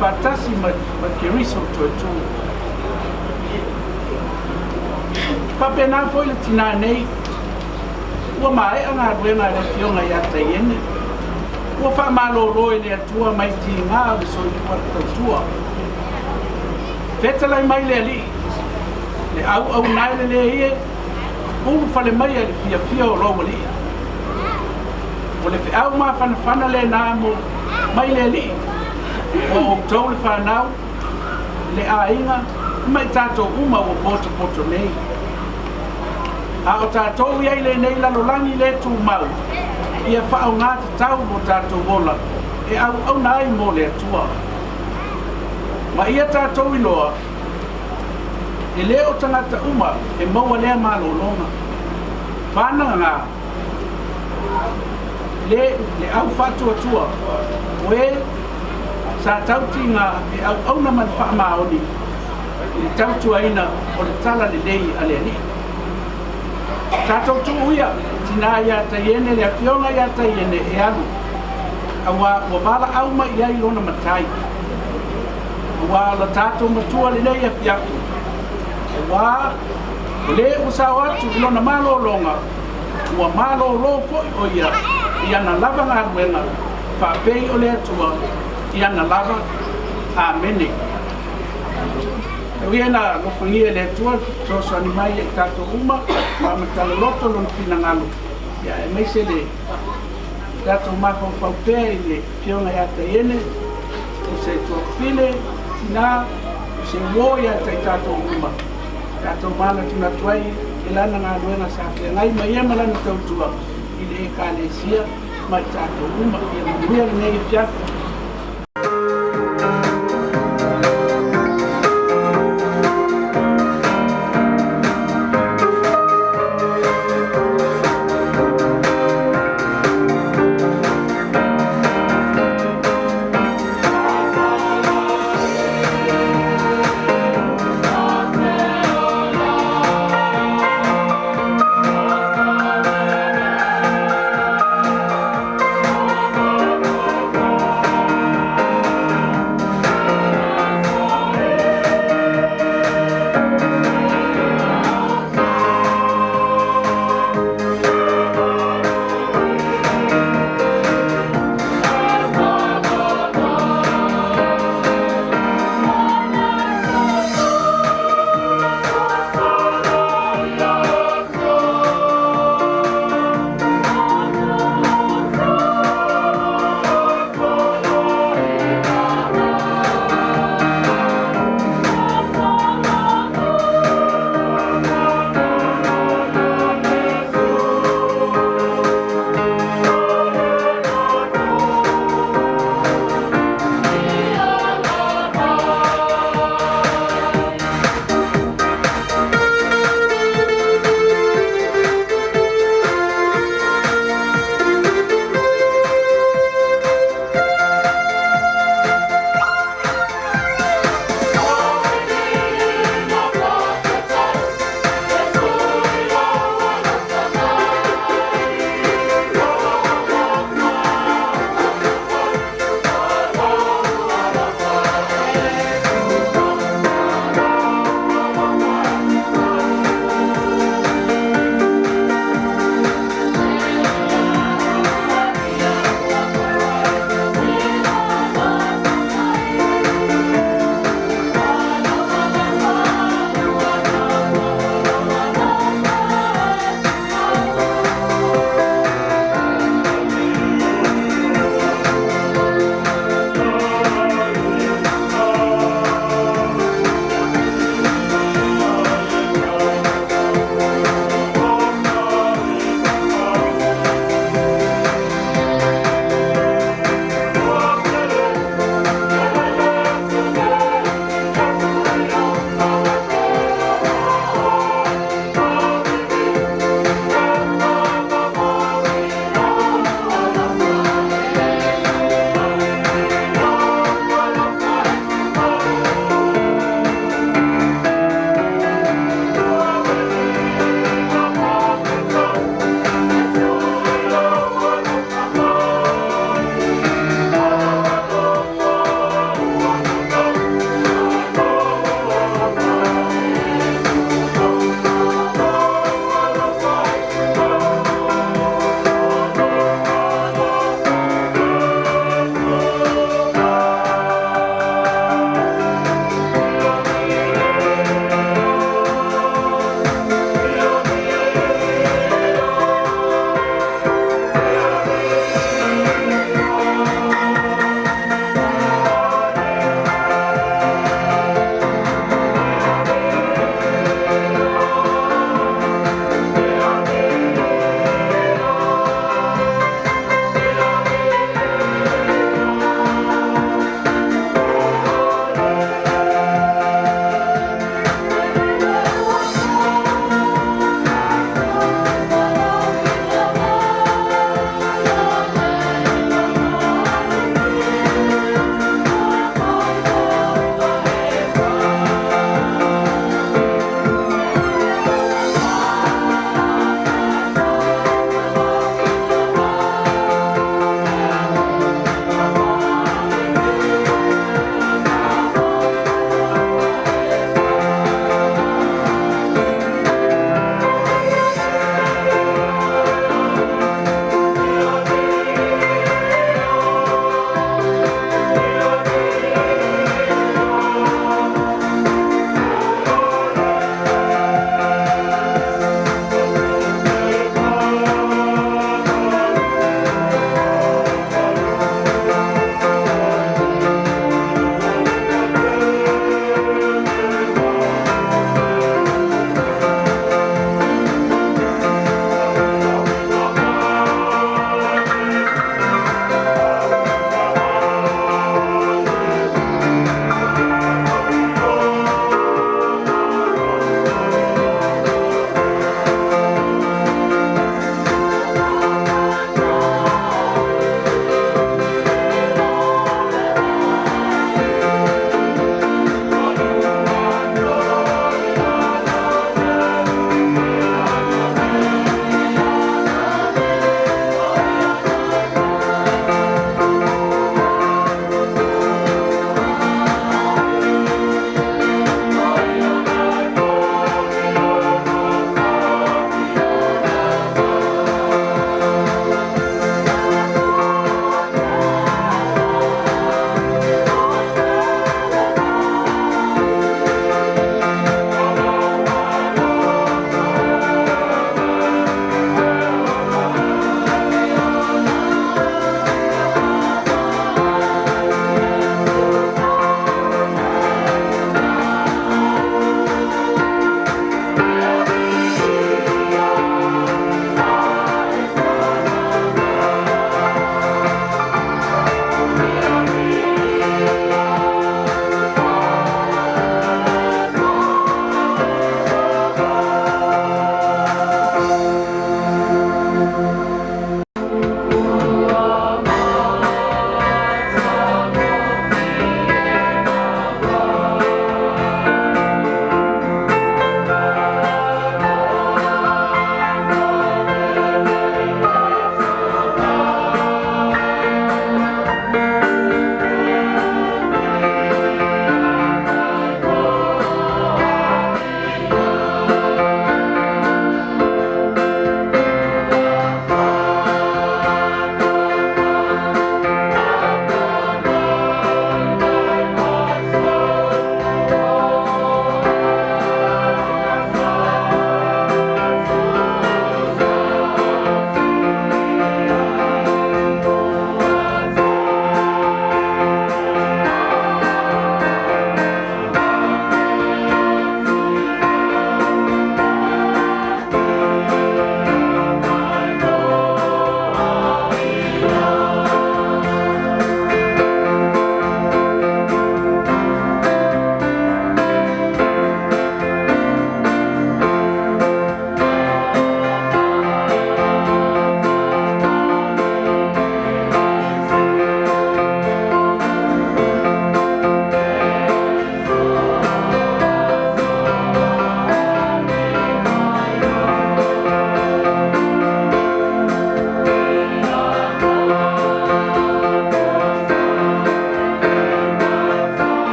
whātasi ma keriso tu. Pape nā fo i le tina nei, ua mae a ngā ruenga le fionga i ata iene. Ua wha malo roe le atua mai ti ngā le soifua tautua. Whetalai mai le ali, le au nai le ie, ulu whale mai a le fia o roa li. O le whiau maa whana le nā mo mai le ali. O tau le whanau, le a inga, mai tātou uma o poto nei. A o tātou iai le nei lalolangi le tū mau, ia whao ngā te tau mo tātou wola, e au nai mo le atua. Ma ia tātou iloa, e le o tangata uma, e maua lea malo longa. Whana ngā, le au whātua, oe, sa tauti ngā, e au na man wha maoni, e tautua ina, o le tala le lei a le ani. Tātou tu uia, tina ia ta iene, le fionga ia ta iene e alu. Awa, ua bala auma ia i lona matai. Awa, la tātou matua le nei a fiaku. Awa, le usao atu i lona malo longa. Ua malo lo foi o ia na lava ngā ruenga. whapei o le atua i ana lava amene. Tau ia na lofangia le atua toso ani mai e tato uma wa matala loto lon pina ngalo. Ia e meise le tato mako whaupea i le pionga iata iene o se tua pile tina o se uo iata i tato uma. Tato mana tuna tuai e lana ngā luenga sa whea ngai mai e malana tautua i le e ka le sia mai tato uma i a manuia nei e fiako.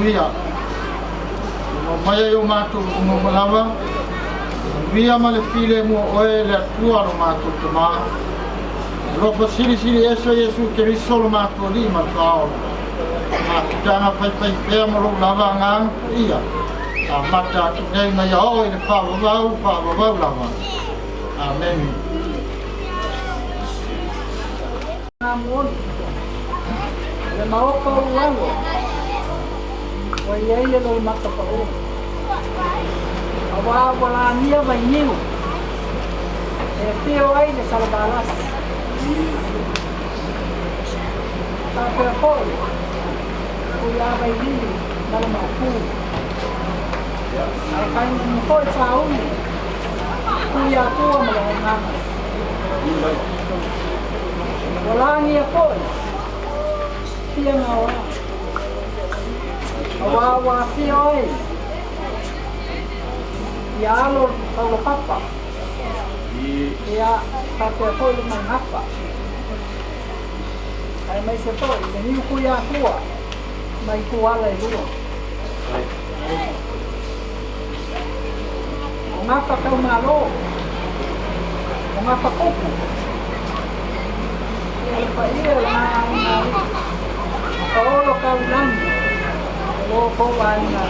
via. Mai o mātou no malawa. Via ma le file mo oe le atua no mātou te maa. Rofa siri eso Yesu Keriso lo mātou li ma whao. Ma kitanga pai pēa mo lo lava ngang ia. A mata tu nei mai au i le whawawau lava. Amen. Amor. Le maoka uango. Wa yeye lo maka pa o. Awa wala nia vai niu. E pio ai le salabalas. Ta pe foi. O ya vai niu na ma ku. Ai kai mo foi sa uni. Ku ya ku ma na. Wala nia foi. Pia ngawa. Awa pio ai. Ya lo papa. Ya pakai foi mai hapa. Ai mai se foi, ni ku ya tua. Mai kuala i lua. Ngapa kau malo. Ngapa kopu. Ya pa ia na. Olo kau lan. Lo ko wana.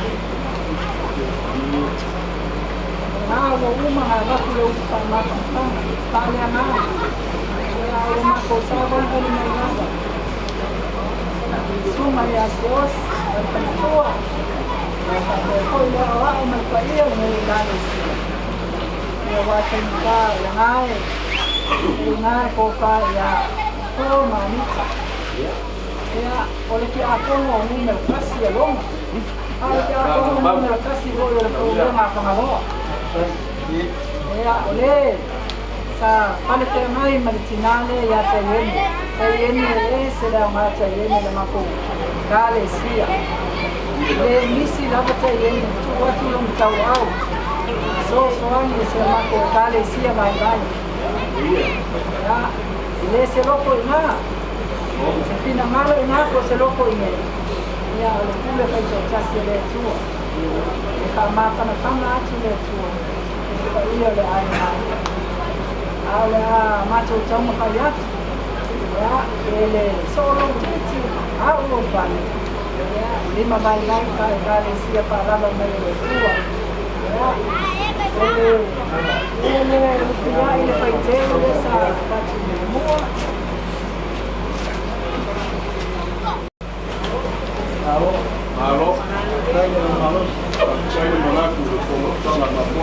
Nah, uma harap lo sama tanya na. Ya uma cosa van a nada. Suma ya Dios, perpetua. Hoy ya va a me caer en el gales. Ya va a tentar nai cosa ya. Oh, manita. Ya, oleh ki aku mau melkasi ya long. Ay, ako mau melkasi ko yung problema ka malo. Ya, oleh sa palitemai medicinale ya tayene será uma tayene de maco galesia le misi la tayene tu watu lo mtawao so ani se maco galesia vai ya le se loco ina se fina malo ina ko se loco ina ya le kule fa chasi le tu ka mata na fama atu le tu ia le ai ala macho chama kayat ya ele solo titi au bani ya lima bani ka kale sia parada mele tua ya ele ya ele foi tendo essa parte de mua Alo. Saya mengaku kalau salah nama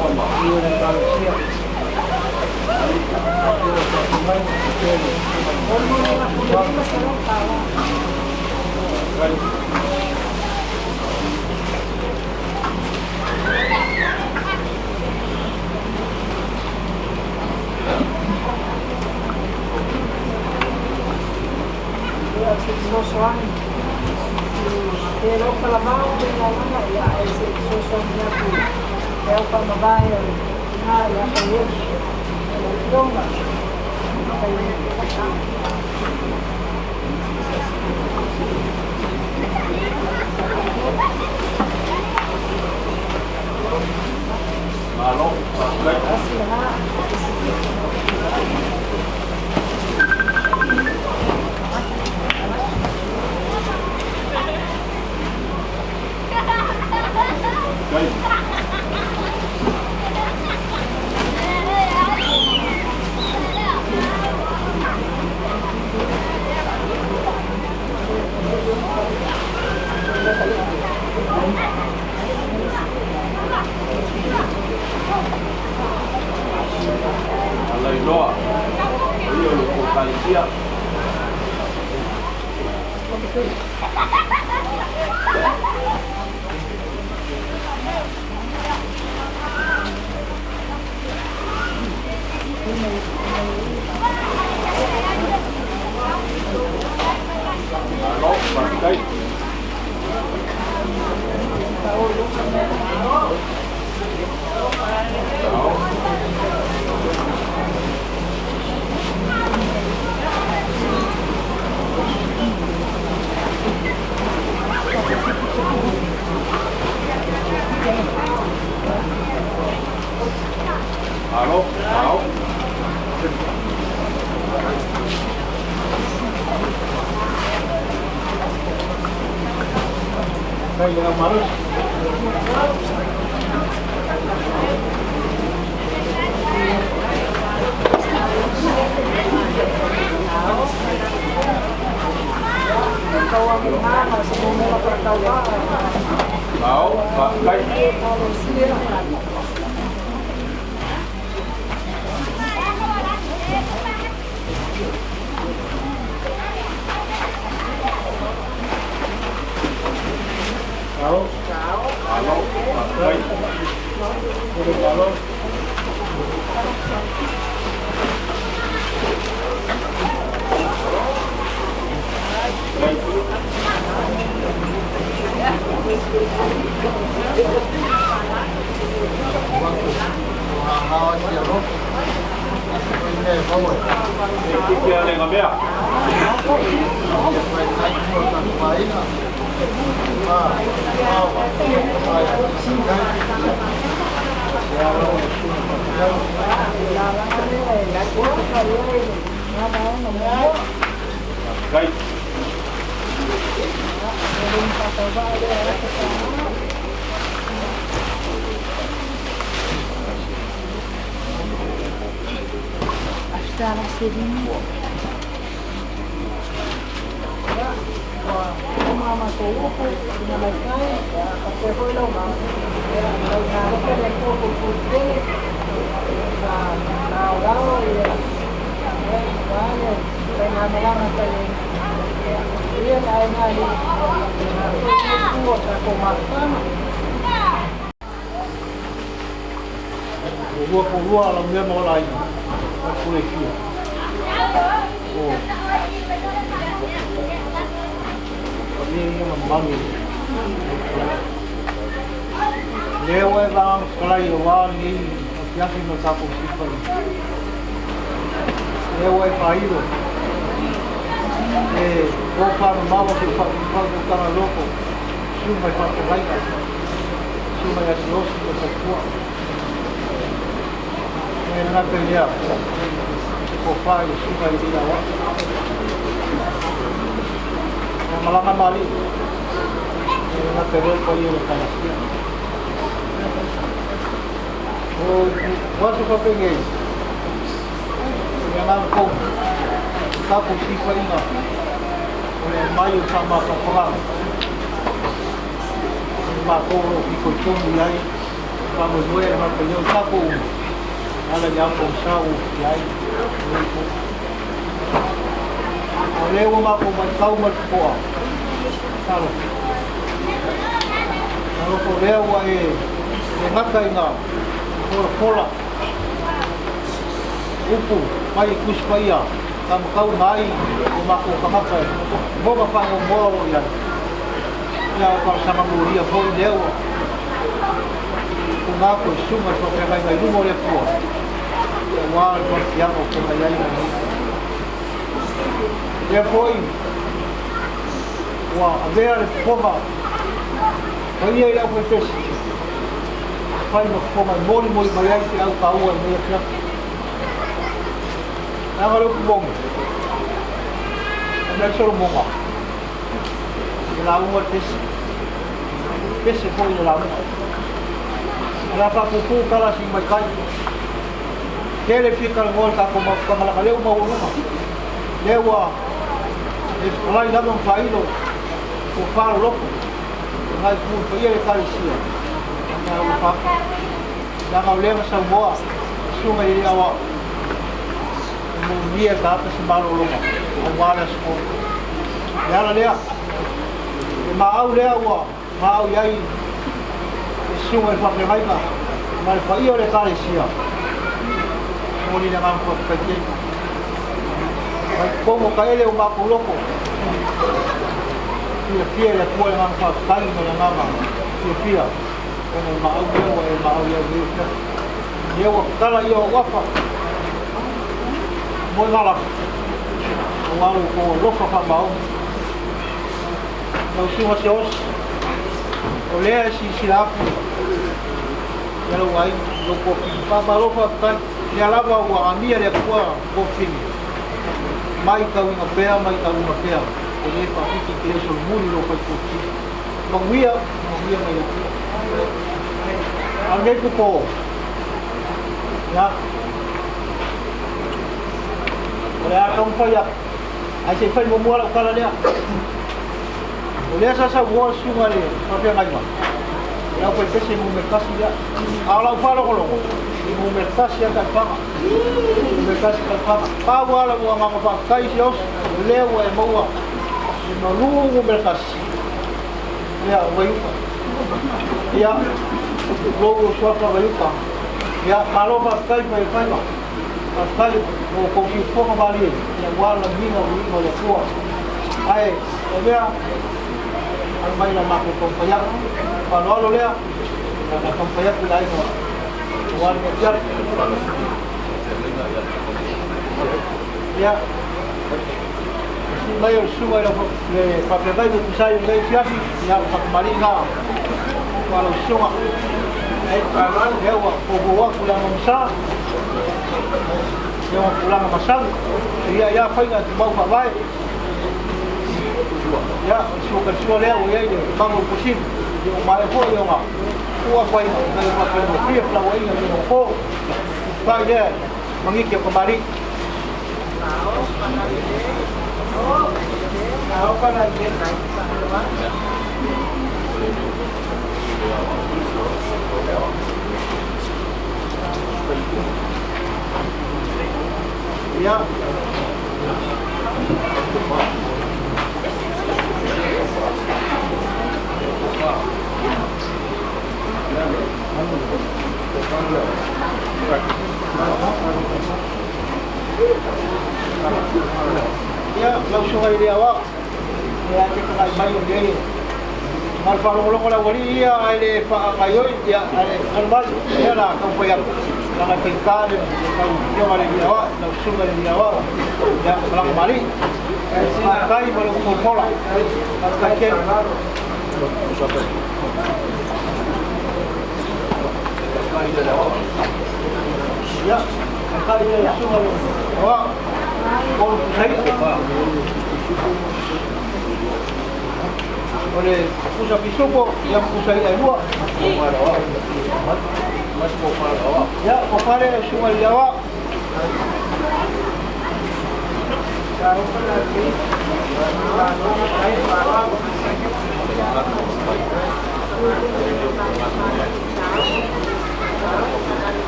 Pero para mau na ya ese social media é o para vai na ya aí longa Malo, Leoleoga. Io lo fortalecia. Malo, pakai. Au. Đây là máu. Kau ambil mana semua perkau lah. Au, baik. Halo. Halo, baik. Halo. Kia này ngon bia. Baik. Estava cedinho. Mama tuh, punya mereka, pakai bola mama. Kalau nggak ada yang putih, nah, ya, banyak. Dengan orang yang dia lainnya di kuat aku makan. Gua alam dia mau lain. Aku lagi. Oh. Ini membangun. Lewa bang sekolah Iona ni yang kita tahu sifat. Lewa pairo. Kau kalau mau bukan loko, cuma pakai baik. Cuma yang los kita kuat. Nak kerja, kau pakai cuma ini awak. Malam mali, nak kerja kau yang kalah. Oh, waktu kau pergi, yang aku tahu sifat ini, oleh mayu sama perang. Aku ikut cuma ni, kamu dua yang kerja aku, ada yang konsau ni. Oleh aku tahu macam Kalau kau lewa ngakai ngah, pola, upu, mai kuspaya, kamu kau mai, umaku kamakai, boga pangu moro ya, ya kalau sama muria pun lewa, umaku sungai pakai ngai rumah dia kuat, wal pun yang aku ngai ini, dia pun wah, ada forma. Kaya ia foi pes. Fai uma forma mole mai que au kau ai mai kia. Nangalo bom. Ada solo monga. Ila uma pes. Pes foi ila uma. Ila pa pupu kala sing mai kai. Kele fica ngol ka como la kaleu mau uma. Lewa. Escolai lá não faído. O faro louco, ngai pun ia kalisia, ngai o papa, ngai leva sa boa, sunga ia wa, dia kata sembalo louco, awala sko, yala lea, mau lea wa, mau yai, sunga papa mai ka, mai fa ia le kalisia, moni na mampu kerja, como kaile o maku louco. Pia la kuala ngang pa kali mana nama pia kena mau dia dia kala ia wafa mo ngala mau ko lofa pa mau no si os oleh si silapu kalau wai lo ko pa lofa kan ya lava wa amia le kwa kofini mai ka winga pea mai ka winga pea o le fa fiki ke so muni lo ko ko manguia mai le ane ku ko ya ole a tong fa ya ai se fa mo mo la kala le ole sa wo sunga le fa pea ngai ma ya ko pese mo me kasi ya ala fa lo ko mo me kasi ya ka pa me kasi ka pa wala mo ma fa kai sios le wo e mo wa no lu me kasi ya wa ya logo swapa wa ya malo fa kai pa fa ma kai mo ko ki fo ma bali ya wala minga winga le ko ai o vea al mai la ma ko acompañar para lo lea la acompañar la ino igual me ya ya mai o suba le papel de kusai le fiasi ya pa marina para o suba ai para eu o kula mamsa eu kula masal ya faiga mau pa vai ya suka suole o ye bango pusin yo mai ho yo ma ua kwai na ma pe no fia fla wai na no ko pa ye mangi ke kemari apa lagi ya ya langsung aja dia awak ya kita nak mayu dia mal falong la wali ya ale fa mayu ya ale normal ya la kau payah nak tingkal dia mari dia awak langsung aja dia awak ya pulang balik kai baru pola kai ya kai dia semua awak kon sai oleh pusat pisupo yang pusat dua mas popala ya popala semua Jawa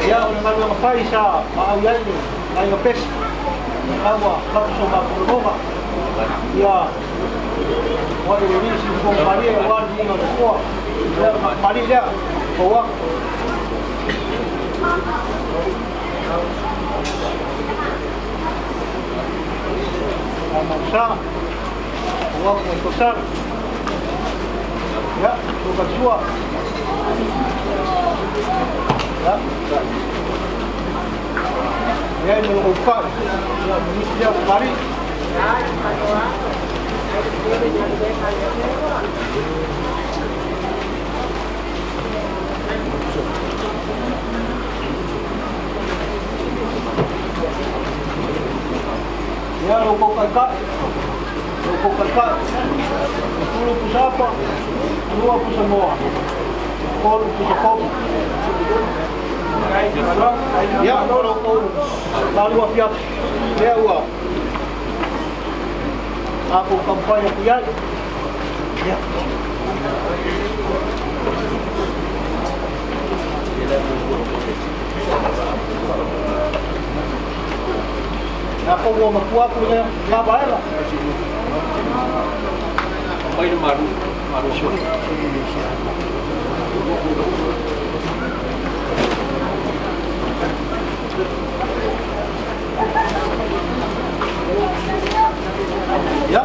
ya orang malu ngapai sa maawian ni ngayon pes awa kapso makulunga ya wale ni si kong mali wan ni no ko ya mali dia bawa Amangsa uang besar ya suka sua ya ya ini lupa ya manusia kembali ya rokok kakak sepuluh pusapa dua pusamoa kol pusakop ya rokok lalu afiat lewa aku kampanye kuyai ya ako mo makuha ko niya mabala may maru siya ya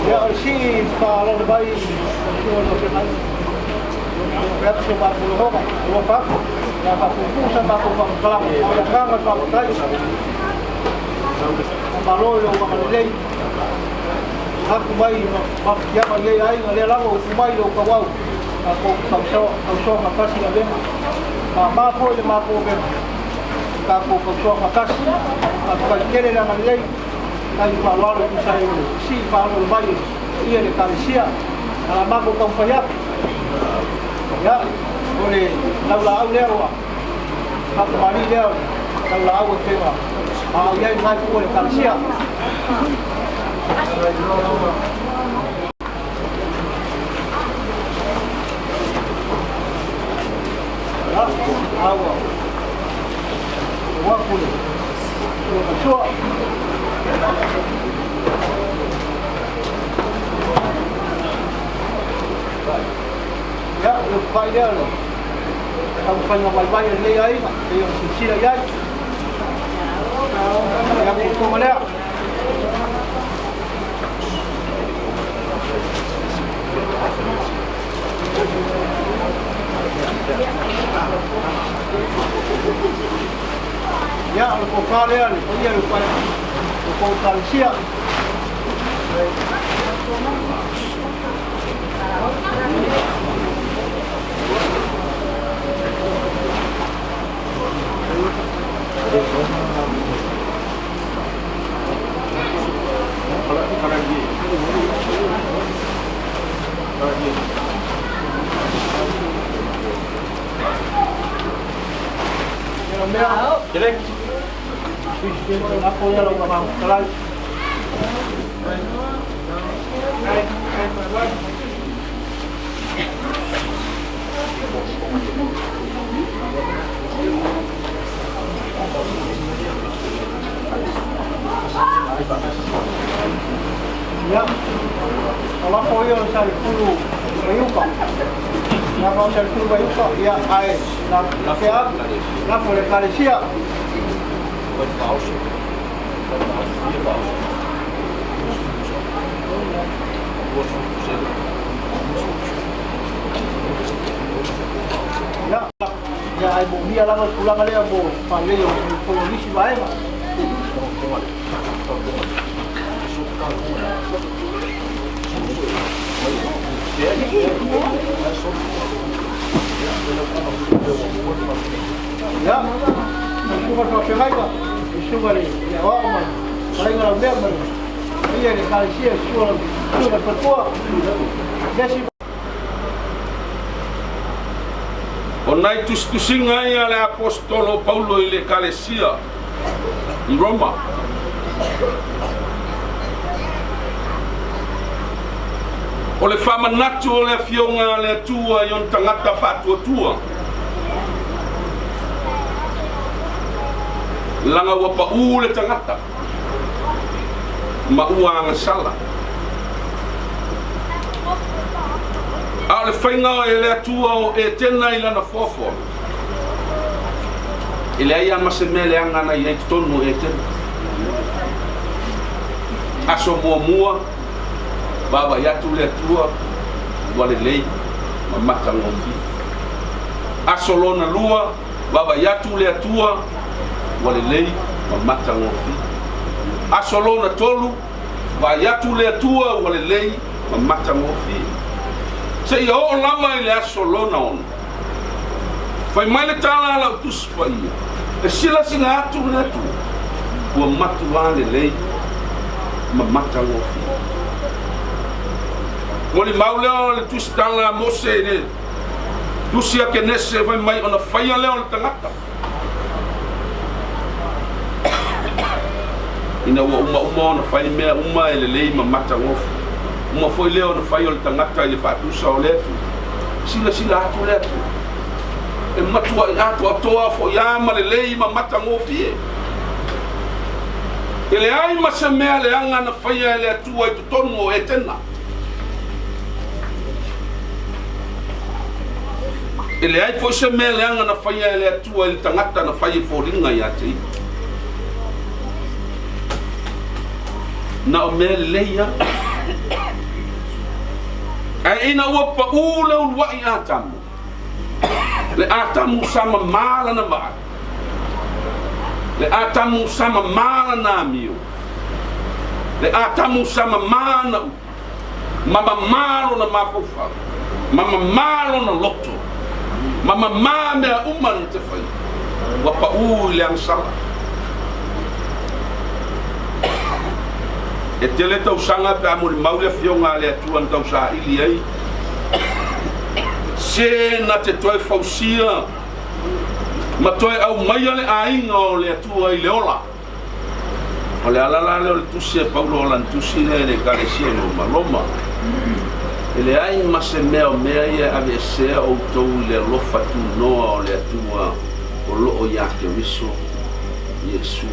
ya si para bayi berapa coba puluh pak ya pak puluh sama pak kelam yang kangen pak kai malo yo ka le aku mai ma ya ma ye ai le la o ku mai lo ka wau aku ka so ka kasi ka bema ma ko le ma ko bema ka ko so ka kasi aku ka kere na le ai pa lo ku sai si pa lo mai ia le kalisia ala ma ko ka fa ya ole la au le wa aku mari le la au te wa ia ngai ko le kalisia agua pulih cua ya lupa dia lo kamu punya wifi yang lain yang sisi lagi yang itu mana ya lupa kalian dia lupa kalsia jelek aku ya lo mau kelai ya kalau kau yang cari puluh bayuka na mau cari puluh bayuka ya ai na siap na boleh kali siap ya ai bom dia lama pulang kali abo panggil yang polisi baik mah ya cuma kau cakap apa cuma ni ya orang paling orang biar iya ni kali sih sudah bertua kasi onai tustusinga ia le apostolo Paulo i le Kalesia i Roma. O le whamanatu o le fionga le tua i on tangata whatuatua. Langa wapa u le tangata. Ma uanga sala. A le whainga e le atua o e tena i lana fofo. I le aia masemele angana i eitonu e tena. Aso mua baba yatu le atua wale lei mamata ngofi. Aso lona lua baba yatu le atua wale lei mamata ngofi. Aso lona tolu ba yatu le atua wale lei mamata ngofi. Se ia o lama i le aso lona on. Fai mai le tala la utus pa ia. E sila singa atu le atu. Ua matu wale lei mamata ngofi. Moli mauleo le tustala mose ne. Tusia ke nese fai mai ona fai leo le tangata. Ina wa uma ona fai mea uma ele lei mamata ngofi. Uma foi leo na fai o le tangata i le fatusa o le atu. Sila atu le atu. E matua i atu atoa fo iama le lei mamata ngofi e. Ele ai masa mea le anga na fai ele atua i tutonu o e tena. Ele ai foi se mele anga na fai ele atua i tangata na fai foringa i ate. Na o mele leia. Ai ina ua pa ule ulua i atamu. Le atamu sama mala na maa. Le atamu sama mala na amio. le atamu sama mana mama malo na mafofa mama malo na loto mama mame umman te fai wa pa u le ansala e tele tau sanga pa mo maule fionga le tuan tau sa ili ai se na te toi fausia ma toi au mai ale ainga o le tua i leola o le alala le o le tusi e paulo o lan tusi le kalesia no maloma ele ai ma se mea ia ave se o tou le lofa tu noa o le atua o loo ia ke wiso Yesu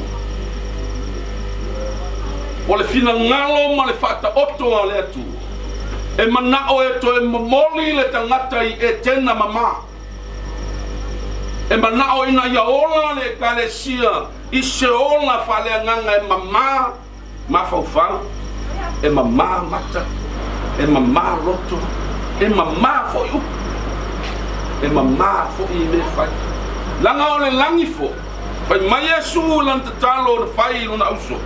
o le fina ngalo ma le fata oto o le atu e manao e to e momoli le tangata i e tena mama e manao ina ia ola le kalesia i se ola fale nganga e mama mafaufang e mama mata e mama roto e mama fo yu e mama fo I me fai langa o le langi fo fai mai Yesu lan te talo o fai luna uso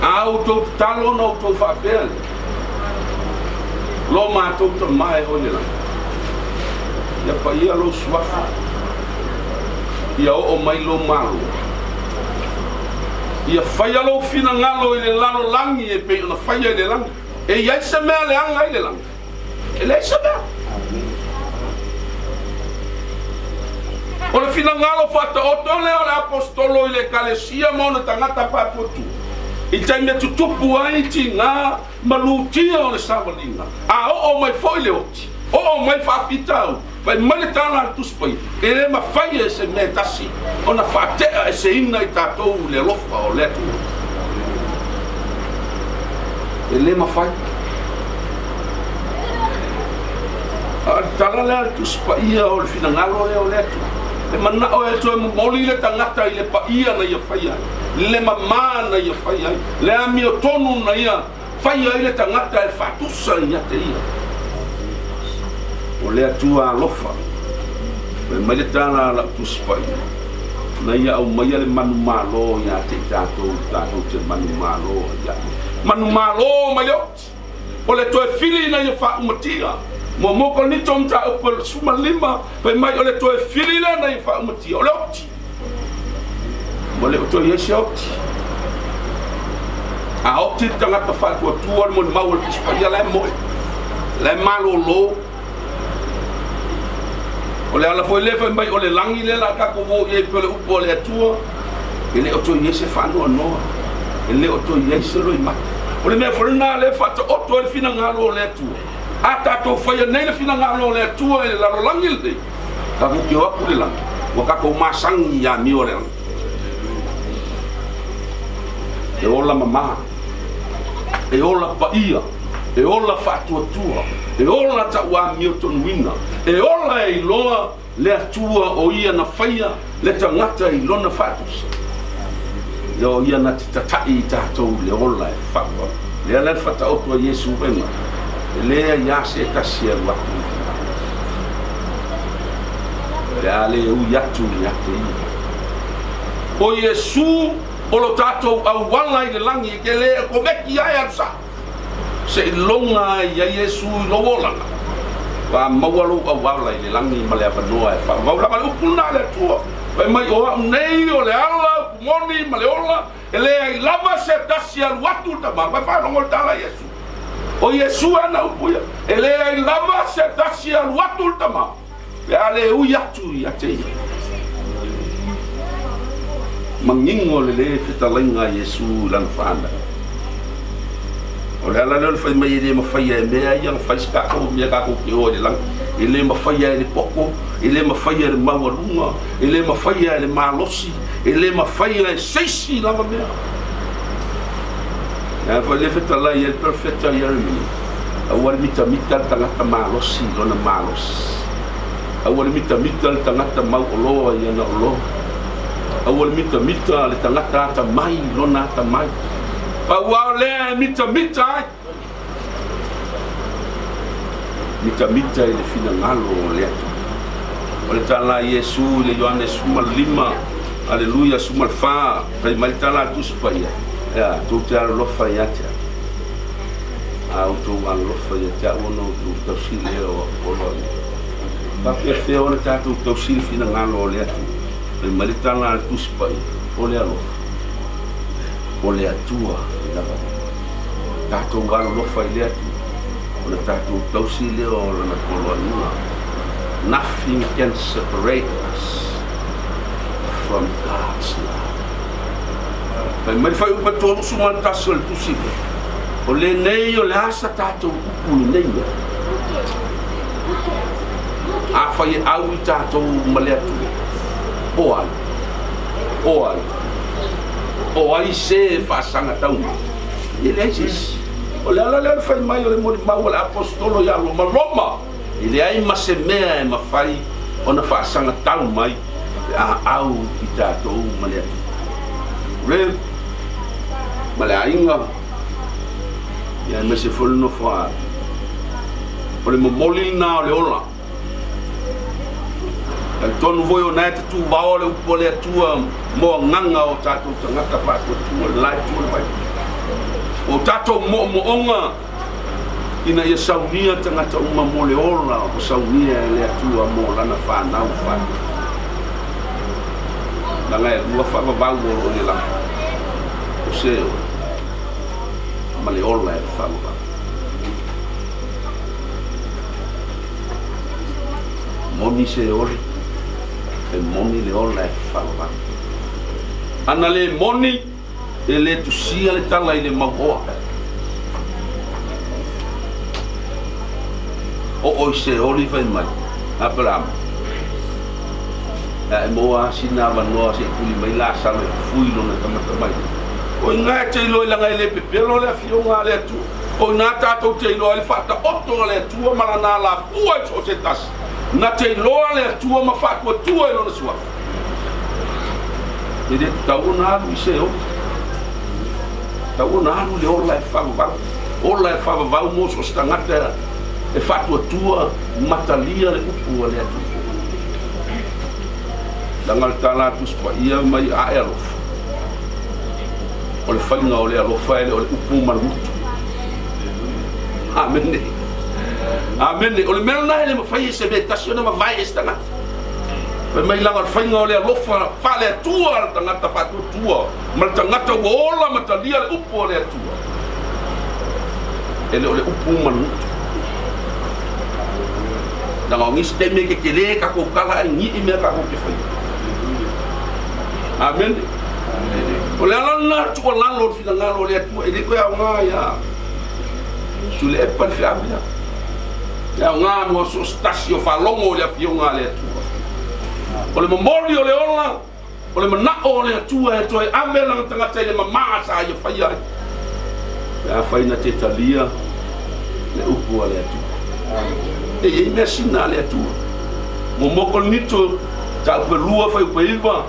au to talo no to fa bel lo ma to mai o le langa ya pa ia lo swafa ia o mai lo malo ia fai alo fina ngalo I le lalo langi e pe na fai le langi e ia se mea le anga I le langa e le se mea o le fina ngalo fata oto le o le apostolo I le kalesia mo na tangata fatutu I taime tutupu ai ti ngā malutia o le sawalinga a o mai foi le oti o mai whawhitau vai mai le tāna tuspai e le ma whai e se me tasi o na whatea e se ina I tātou le lofa o le atu e le ma whai a tala le tuspai ia o le fina ngalo le o le atu e mana o e to moli le tangata I le pa ia na ia whai ai le mama na ia whai ai le ami o tonu na ia whai ai le tangata e whatusa ia te ia o le atua lofa e mai le tāna la tuspai na ia au mai le manu malo ia te tātou te manu malo ia manu malo mai o le toe fili na ia wha umatia mo moko ni tom ta upal suma lima pe mai o le toe fili na ia wha umatia o le oti mo le toe yesi oti a oti tangata wha tua mo le mau le tuspai ia le moe le malo lo o le ala foi le foi mai o le langi le la ka ko vo e pe le upo le atua ele o to yese fa no no ele o to yese lo ima o le me forna le fa to o to le fina ngalo le atua ata to foi nei le fina ngalo le atua e la langi le ka ko yo aku le langi o ka ko masangi ya mi o le e ola mama e ola pa ia e ola fatua tua e ola ta wa Milton Wina e ola e loa le atua o ia na faia le tangata I lona fatus le o ia na titatai tatou le ola e whakwa le ala fata otua Yesu venga e lea ia se tasia watu le ale u yatu yate ia o Yesu o lo tatou au wala I le langi ke le ko meki ai arsa se longa ia Yesu lo wola wa mawalo awala I le langi male avanoa e fa wala male upuna le tua vai mai o nei o le ala moni male ola ele ai lava se tasia watu ta ma vai fa no tala Yesu o Yesu ana upuya ele ai lava se tasia watu ta ma le ale u yatu ya te mangingo le fitalinga Yesu lan fanda o le ala le fai mai le mafai e mea ia fai ska ko mea ka ko ke o le lang ele mafai e le poko ele mafai e le mawalunga ele mafai e le malosi ele mafai e seisi la mea ya fa le feta la il perfecta yermi awal mita tangata malosi lona malos awal mita tangata mau lo ia na lo awal mita le tangata ta mai lona ta mai wa le mita le fina ngalo le o le tala Yesu le Ioana suma lima aleluia suma fa kai mai tala tu spaya ya tu te lo fa ya te auto an lo fa ya te ono tu to sile o lo pa pe fe ona ta tu to sile fina ngalo le tu e malita na tu spai o le alo o le atua la ta tu ngalo lo fa le tu o le ta tu to sile o na kolonia. Nothing can separate us from God's love. Pai mai fai upa tolu suman tasol tu sibe. O le nei o le asa tatou upu nei. A fai au I tatou maleatu. O ai se fa sanga tau. Ele Jesus. O le ala fai mai o le mori mau o le apostolo ya lo maloma. Ele ai masemea e mafai ona fa sanga tau mai a au I tatou maleatu. Re male ainga ya me se fol no fa o le momoli na o le ola al tonu voi o nai tu va o le upole tua mo nganga o tatou tangata fa tu lai tu mai o tatou mo onga ina ia saunia tangata uma mo le ola o saunia le tua mo lana fa na u fa langa e lua fa va o le la o se ma le ola e fa va moni se ori e moni le ola e fa va ana le moni e le tu sia le tala I le magoa o se ori fa mai Abraham e moa sina va no se kuli mai la sa le fui no na tamata mai o nga te lo la ngai le pepe lo le fio nga le tu o na tatou te lo le fata otto le tu ma na la fua o se tas na te lo le tu ma fa ko tu e lo na sua e de tau na lu se o tau na lu le o la fa va mo so sta ngata e fa tu matalia le upu le tu dangal tala tu spa ia mai a ero o le whainga o le alofa ele o le upu marutu. Amen. Amen. O le mea nahe le mawhai se me tasi o na mawai e stanga. Pe mai langa le whainga o le alofa whale atua al tangata whatu tua. Ma le tangata ua ola ma talia le upu o le atua. Ele o le upu marutu. Nanga o ngisi te me ke le kako kala e ngi I mea kako ke whai. Amen. O le alana tu o lalo fina ngalo le atua e le koe au ngā ia tu le epa le whiamea e au ngā mua so stasi o whalongo le awhio ngā le atua o le mamori o le ola o le manao o le atua e toi ame langa tangata I le mamasa I a whai ai e a whaina te talia le upu a le atua e i mea sina le atua mo moko nito ta upelua whai upeiva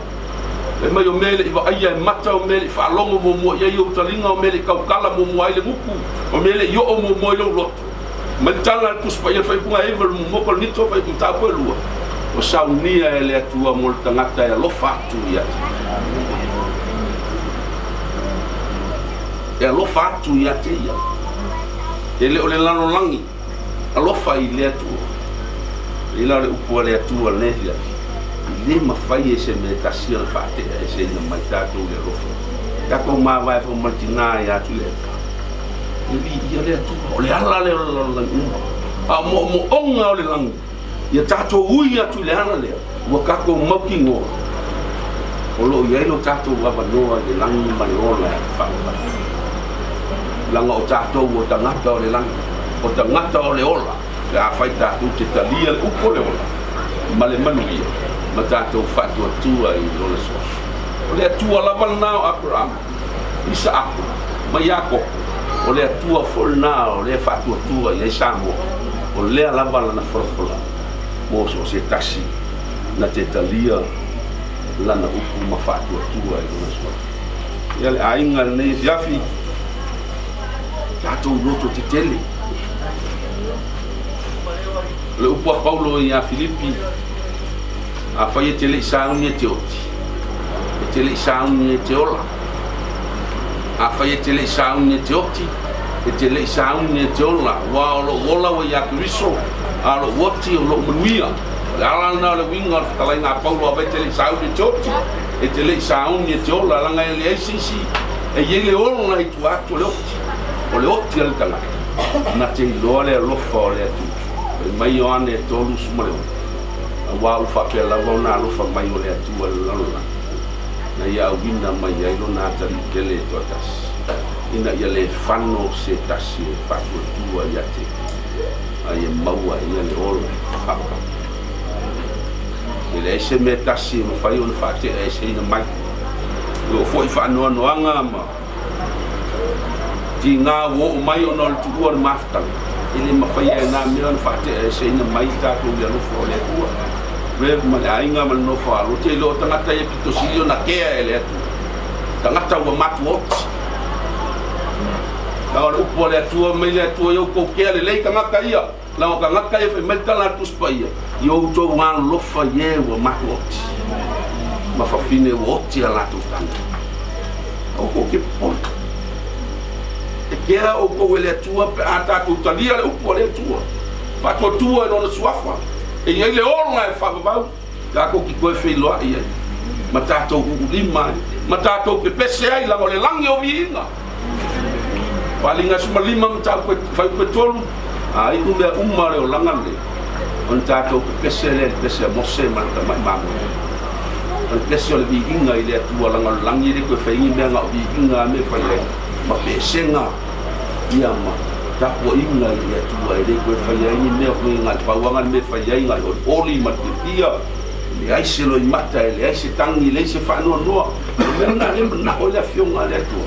e mai o mele I vaia e mata o mele I whalongo mo mua ia I o talinga o mele kaukala mo mua I le nguku o mele I o mo mua I lo loto ma le tala le kuspa ia whaipunga ever mo moko nito whai kumta pelua o saunia e le atua mo le tangata e alofa atu ia e alofa atu ia te ia e le o le lano langi alofa I le atua I la le upua le atua le ia le mawhai e se me tasia le whate e se ina mai tātou le rofo. Kako mā vai fo martina I atu le e li ia le atu o le ala le langi a mo onga o le langi ia tātou ui atu le ana le ua kako mauki ngō o lo iai lo tātou wawanoa le langi mai ola e whanga langa o tātou o tangata o le langi o tangata o le ola le a whai tātou te talia le upo le ola ma le manu ia ma tātou whatu atua I lona soa. O le atua lava nao Abraham, Isaac, ma Iakob, o le atua fol nao, o le whatu atua I Samoa, o lea lava lana wharafola, mo so se tasi, na te talia lana upu ma whatu atua I lona soa. Ia le ainga nei siafi, tātou roto te tele. Le upu a Paulo I a Filipi, a whai e te le isauni e te oti e te le isauni e te ola a fai te le sauni te oti e te le sauni te ola wa lo ya kriso a lo woti o lo muia ala na le winga tala nga paulo a te le sauni te oti e te le sauni te ola la nga le sisi e ye le ola i tu atu le oti al tala na te lole lo fo le tu e mai Iona e tolu sumale wa u fa pe la na lo fa mai o le tu la na ia wina mai ai lo na tari kele totas ina ia le fano se tasi e fatu tua ia te ai e maua ia le olo hapa ele ese me tasi no fai on fate ese ina mai lo foi fano no anga ma ti nga wo mai on al tu or mafta ele ma fai na mi on fate ese ina mai ta tu ia lo fo le tua Rev ma ainga ma no fa lo te lo tangata e pito silio na kea ele atu tangata wa matu oti na o upo le atu me le atu yo ko kea le leika ngaka ia la o ngaka e fe melta la tu spaia yo to wan lo fa ye wa matu oti ma fa fine oti ala tu tanga o ko ke po e kea o ko le atu pe ata tu talia le upo le atu fa to tu no suafa e ia le ona e whakabau ka ko ki koe wheloa ia ma tātou ulima ma tātou pepese ai lango le langi o viinga palinga suma lima ma tātou whai koe tolu a iku mea umare o langa le on tātou pepese le pepese a mose ma ta mai mamu on pepese o le viinga i le atua langa le langi le koe whaingi mea ngā o viinga me whai le ma pesenga ia ma tapo inga i atua e koe whai ai mea koe ngā pauanga me whai ai ngā o oli matipia le aise loi mata e le aise tangi le aise whanua noa o mea ngā le mana o le fionga le atua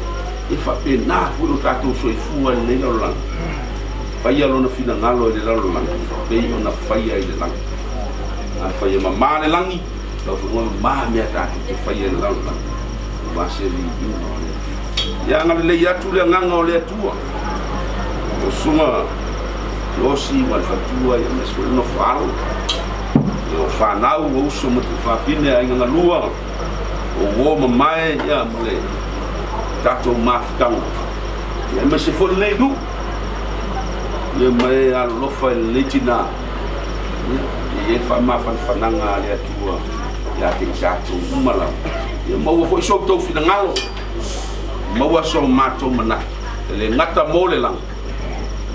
e whape nā furu tātou soi fua le leila o langa whai alo na whina ngalo e le lalo langa pei o na whai ai le langa a whai e mamā le langi lau whanua mā mea tātou te whai ai le lalo langa wase li inga o le ia ngā le atu le nganga o le atua o sunga yosi wal fatua ia meso no falo o fanau o uso mo te fafine ai nga lua o wo mai ia mole tato maftang ia me se fo le du ia mai a lofa letina ia fa ma fan fananga le atua ia te tato mala ia mo fo so to fina ngalo mo so mato mana le ngata mole lang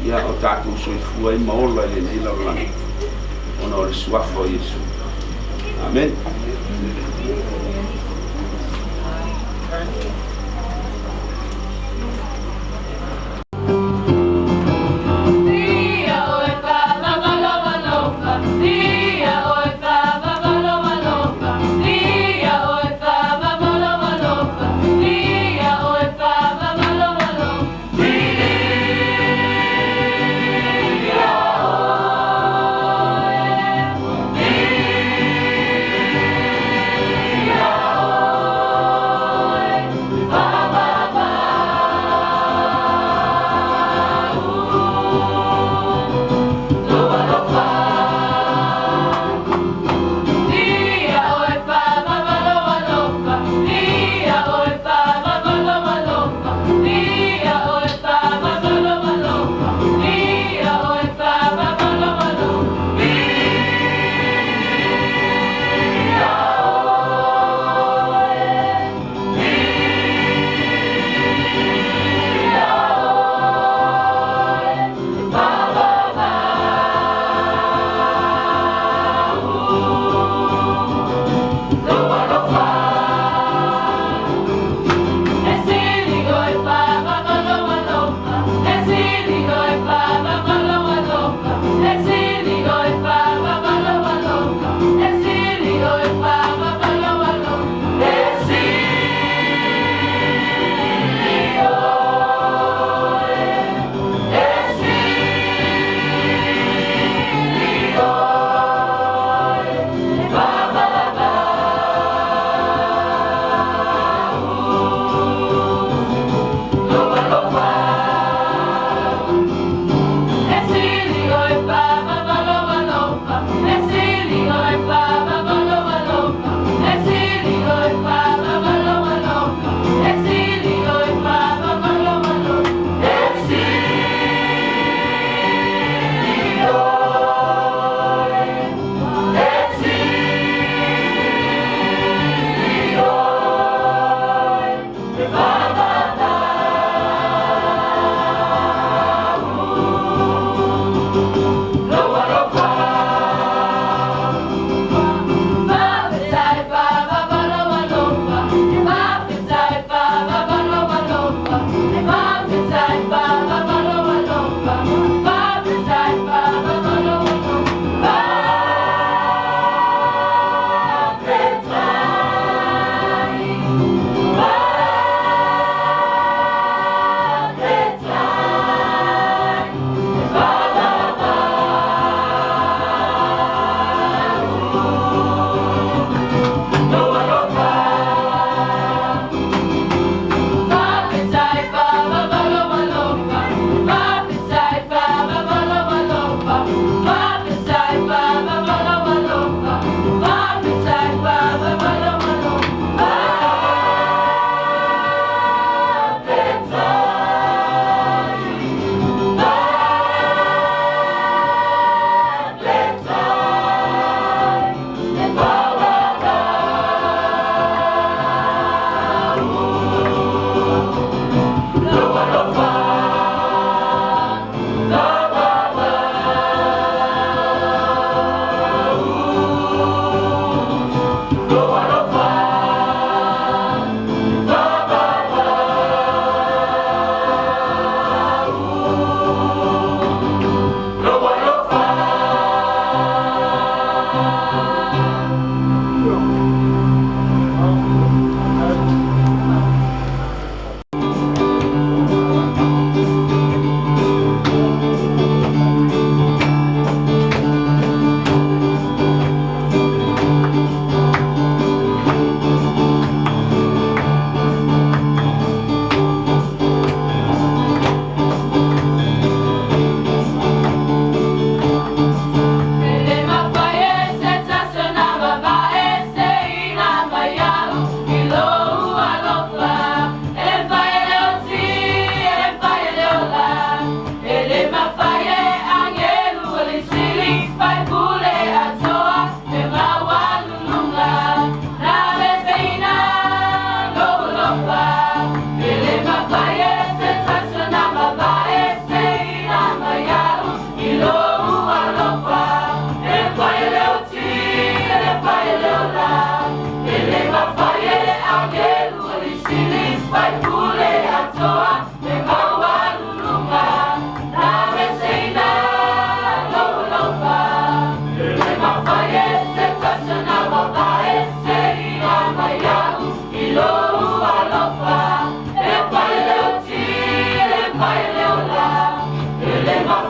ia o tātou soifua i maola i le nei laulangi ona o le suafa o Iesu. Amen. Oh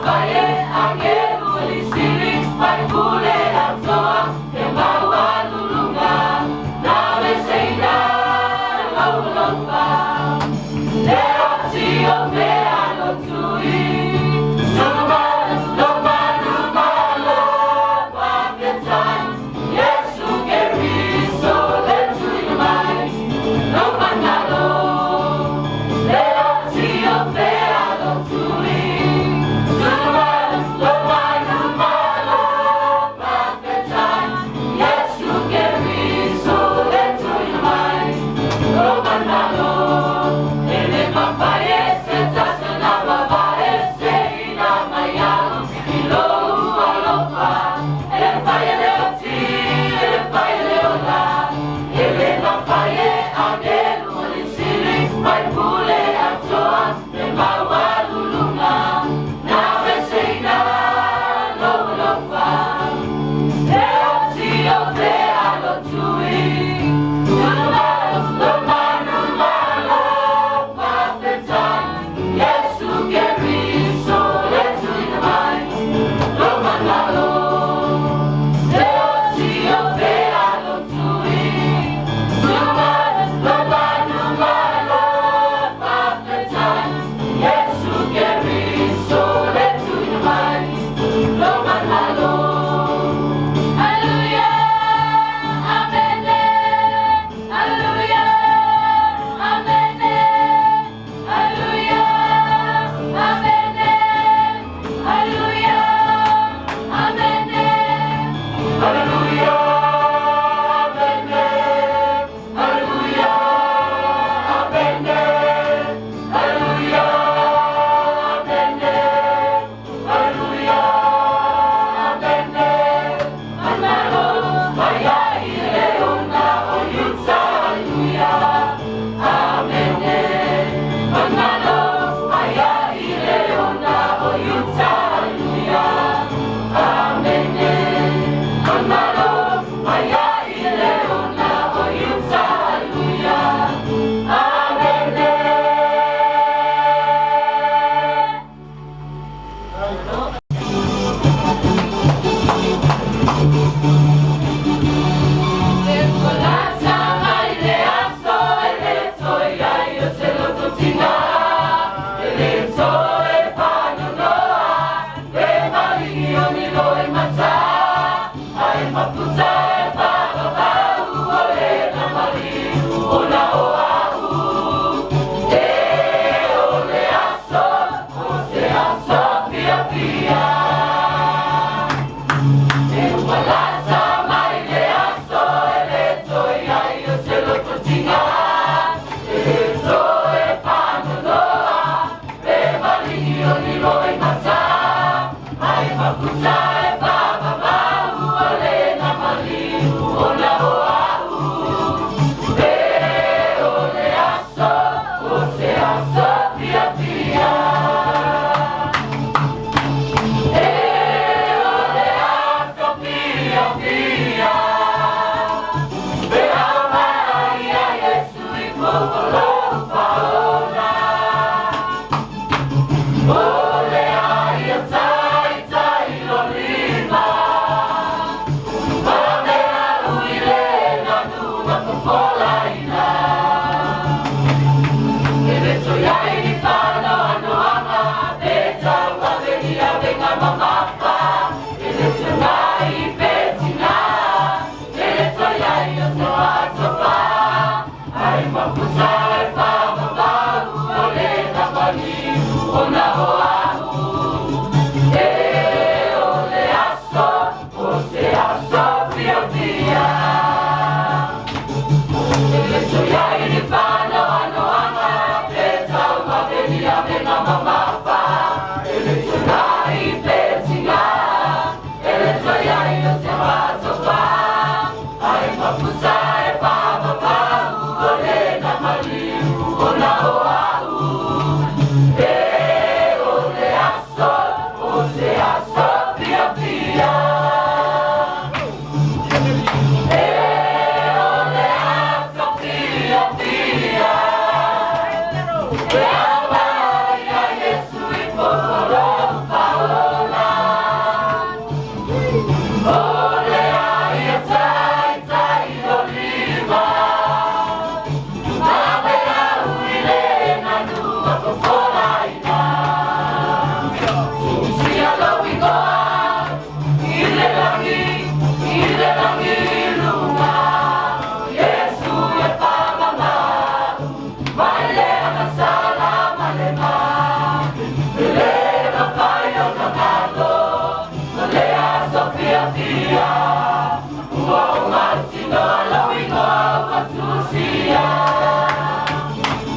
Mama,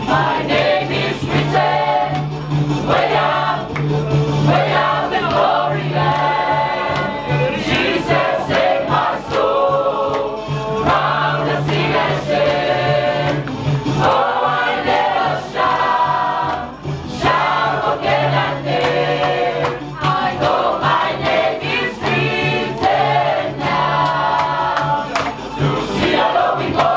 My name is written way up in glory land. Jesus saved my soul from the sin and shame. Oh, I never shall forget that name. I know my name is written now. To see a loving God.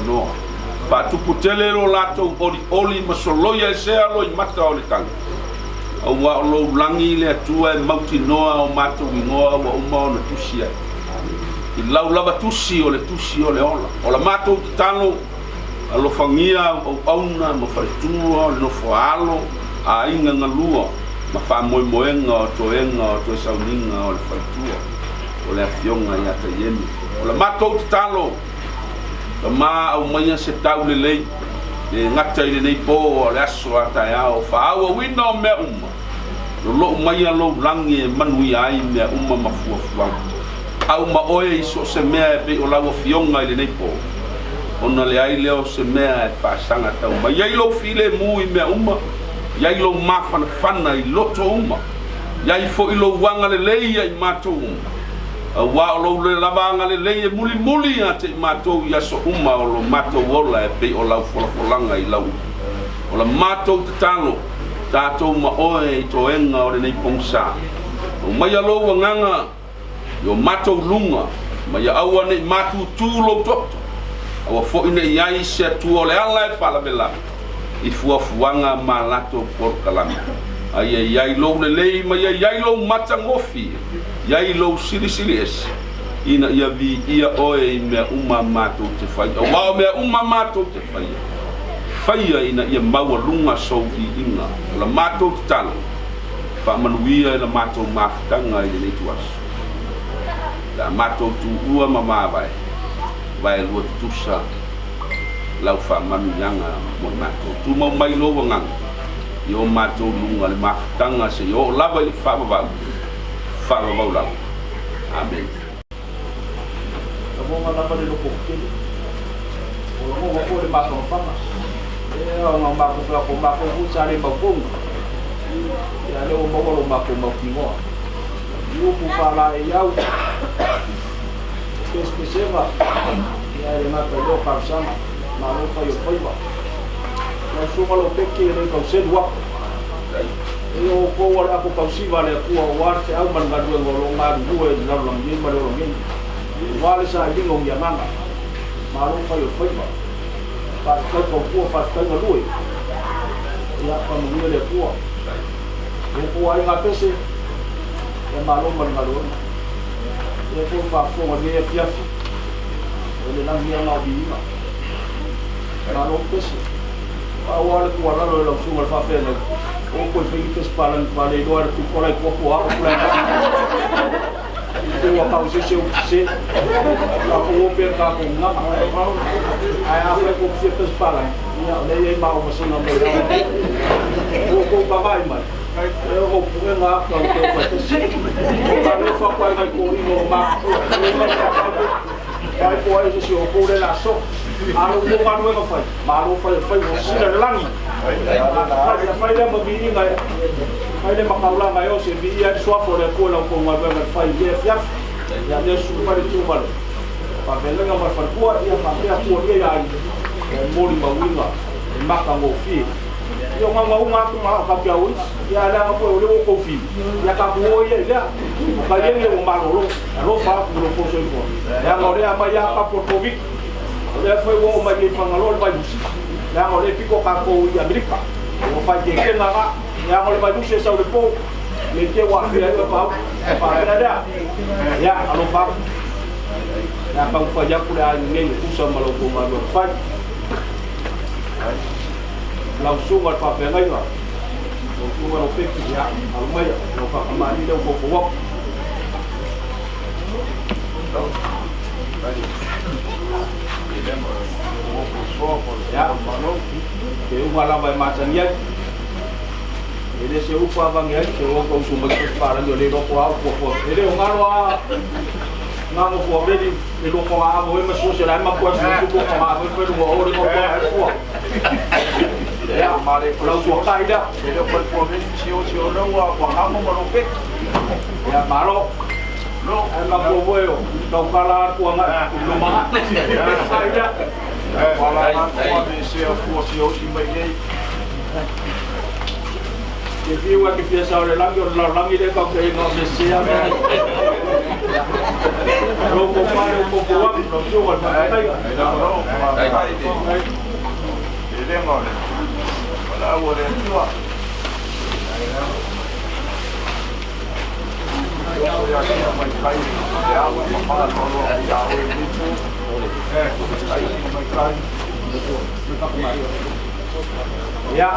no fa tu putele lo lato oli masoloya e se alo I mata o le tanga au wa lo langi le atua e mauti noa o mato wingoa wa uma o na tusia I lau lava tusi o le ola o la mato tano alo fangia o auna ma faitua no foalo a inga ngalua ma fa moenga o toenga o to sauninga o le faitua o le afionga ia ta yemi o la mato tano ma au manya se tau le lei e ngata I le nei po le aso ata ia o fa au wina o mea uma lo maya lo langi e manui ai mea uma mafua au ma oe iso se mea e pe o lawa fionga I le nei po ona le ai leo se mea e whaasanga tau ma iai lo file mu I mea uma iai lo mafana fana I loto uma iai fo I lo wanga le lei I mato uma wa lo le lavanga le lei muli ate mato ia so uma o lo mato wola e pe o lau folanga I lau o la mato tano tato ma oe toenga o le nei pongsa o mai lo wanganga yo mato lunga mai aua nei matu tulo toto o fo ine iai se tu o le ala e fala bela I fuanga malato por kalami ai ai lo le lei mai ai lo mata ngofi Yai lo sili es ina ia vi ia oe mea uma mato te fai wa mea uma mato te fai ina ia maua lunga so I inga la mato te tala fa manuia la mato mafutanga I nei tuas la mato tu ua mama vai lua tusa lau fa manu yanga mo mato tu mau mai lo wangang yo mato lunga le mafutanga se yo lava I fa ba Fala maula. Amen. Amo ngana pa le kokele. O mo ko le maso fama. E o ngam ba ko usare ba ko. Ya le o mo ko ba ko mo. Yu pu fala e yau. Pesepesega. Ya le mata yo ka sama. Ma lo fa yo faiba. Na suma lo peke le ko se dua. Eu vou olhar para o calciva le kua warte au man gadu ngolo ngan due na lo ngi ma lo ngi wale sa I ngom ya manga ma lo fa yo faiba pa ko pa no lui ya pa mu le kua e ko ai nga pese e ma lo man gadu e ko fa fo ngi e pia ele na ngi na bi ma lo pese pa wale ko na lo sunga fa fe o ko fei que spalan vale do ar tu cola ko ko a ko wa pausa se o se ka ko per ka ko na ai a ko se que spalan ya le ma o se no mo ko ba mai mai o ko na ka ko fa se ka le fa ko ai ko ni no ma ai ko ai se o ko le la so alo mo ba no fai malo fai o sila langi fai le mabini ngai fai le makaula ngai o se bia swa for le ko la ko ma ba fai ye ya le su pa le tu mal Pamelenga marfarkua ia mamea kuonia ia mori mawinga maka ngofi yo mama uma tu ma ka pia ui ya la ko le ko fi ya ka bo ye ya ka ye o maloro ro fa ko ko so ko ya ngore ama ya ka por covid le foi o ma ye fangalo ba yusi ya ngore piko ka ko i amerika o fa ke nga ya ngore ba yusi sa le po le ke wa fi ya pa da ya alo fa ya pa fa ya ku la nge ku sa malo ko ma lo fa langsung al fa ngai wa ko wa pe ki ya al mai no fa ma ni do ko ko ya ke wala ba ma tan ya ele se upa bang ya ke wo ko su ma ko para yo le do ko ele o ngalo ngamo ko bedi e do ko a mo ma so se la ma ko su ko ma ko pe do o de ko ko ya mare ko so kaida e do ko bedi chio no wa ko ngamo mo no pe ya malo no ma ko voyo do kala ko nga no ma kaida wala ko be se ko si o si mai nei que viu que fez a hora langi de que no se sea lo compare un poco wa no yo wa tai ile ngone wala wore tiwa ya ya mai kai ya wa ma ko lo ya wa ni tu ai mai kai ya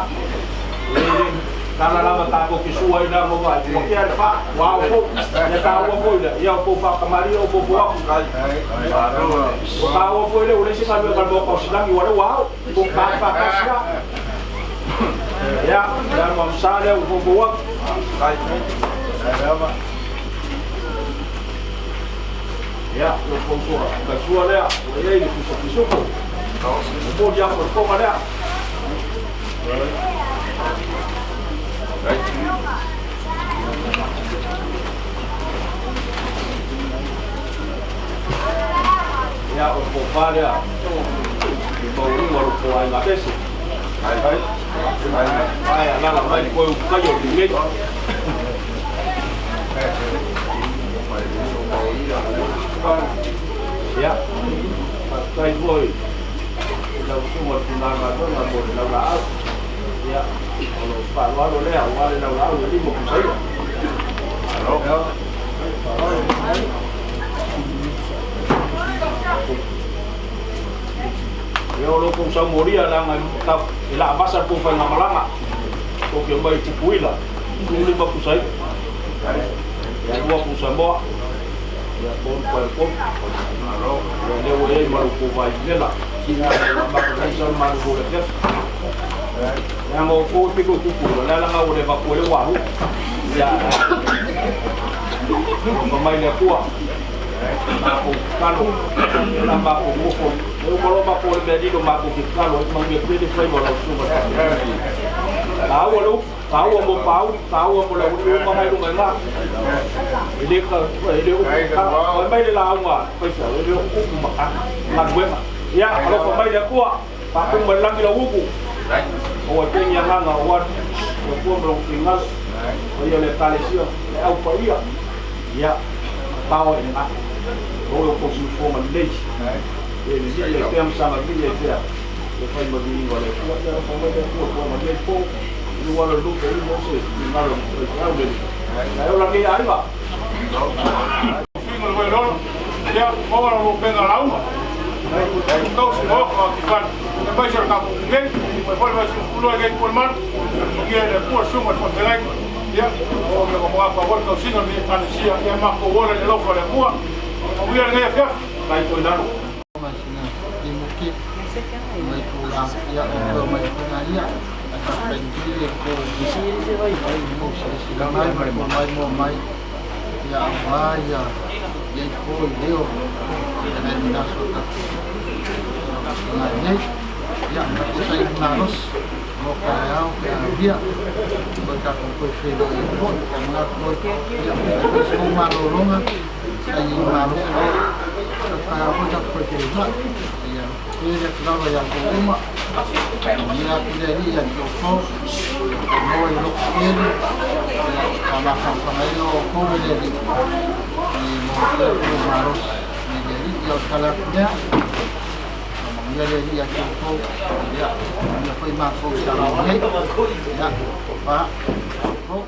kana lama ta ko kisua ina mo vai ko kia fa wa ko ya ta wa ko ya ko fa kamari o ko wa ko ta wa ko le ule si sa me ba ko silangi wa wa ko ka fa ka sia ya mo sale o ko wa ya lo ko so ka sua le ya ni ku so ko mo dia ko ma le ya o popare a o o o ai la pese ai ala mai ko ka yo ni ya kai foi la última final do na por la ya kalau Pak Waro le awal dah lalu jadi mau saya. Halo. Ya lo pun samuria lang tap ila pasar pun fa ngamalanga. Ko ke mai tikuila. Ini ba ku saya. Ya dua pun sambo. Ya pun pun. Halo. Ya le wo ye maru ko vai lela. Sina ba ka san maru ko le. Yang mau ko piku kuku, la la ngau de ba ko le wa ya pemain dia kuat aku kalau nambah aku mufo kalau ba ko le di do ma ko kalau mang dia pretty frame wala super tahu mo tahu mo la u ma hai lu ma ele ka mai de la wa phải sợ ele u ma ya kalau pemain dia kuat aku melang la uku o tenha hanga o pueblo final oye le pareció au paia ya tao en a o ko su forma lei ele le tem sama bile ter le fai mo vingo le ko ya forma de forma de po no wala lu ko no se na lo ya le ya la que ahí va fuimos bueno ya cómo lo venga la uma entonces no que vai ser campo ninguém depois vai ser um lugar por mar que é por cima de Portugal ya o que como a favor que o sino de Andalucía é mais por hora de logo de rua o governo é fiel vai cuidar mas na mungkin mai pulang ya mai pulang ya akan pergi ke sini mai mau sini mai ya apa ya yang kau leo dengan nasota nanya ya usai naros mau kau dia berkat konfirmasi itu mengaku ya semua marulungan saya naros aku tak percaya. Ya, dia kalau yang rumah, dia tidak yang kau, mau yang ini, sama sama itu kau jadi, mau dia harus jadi dia kalapnya, dia jadi yang kau, dia pergi masuk dalam ini, ya, pak, kau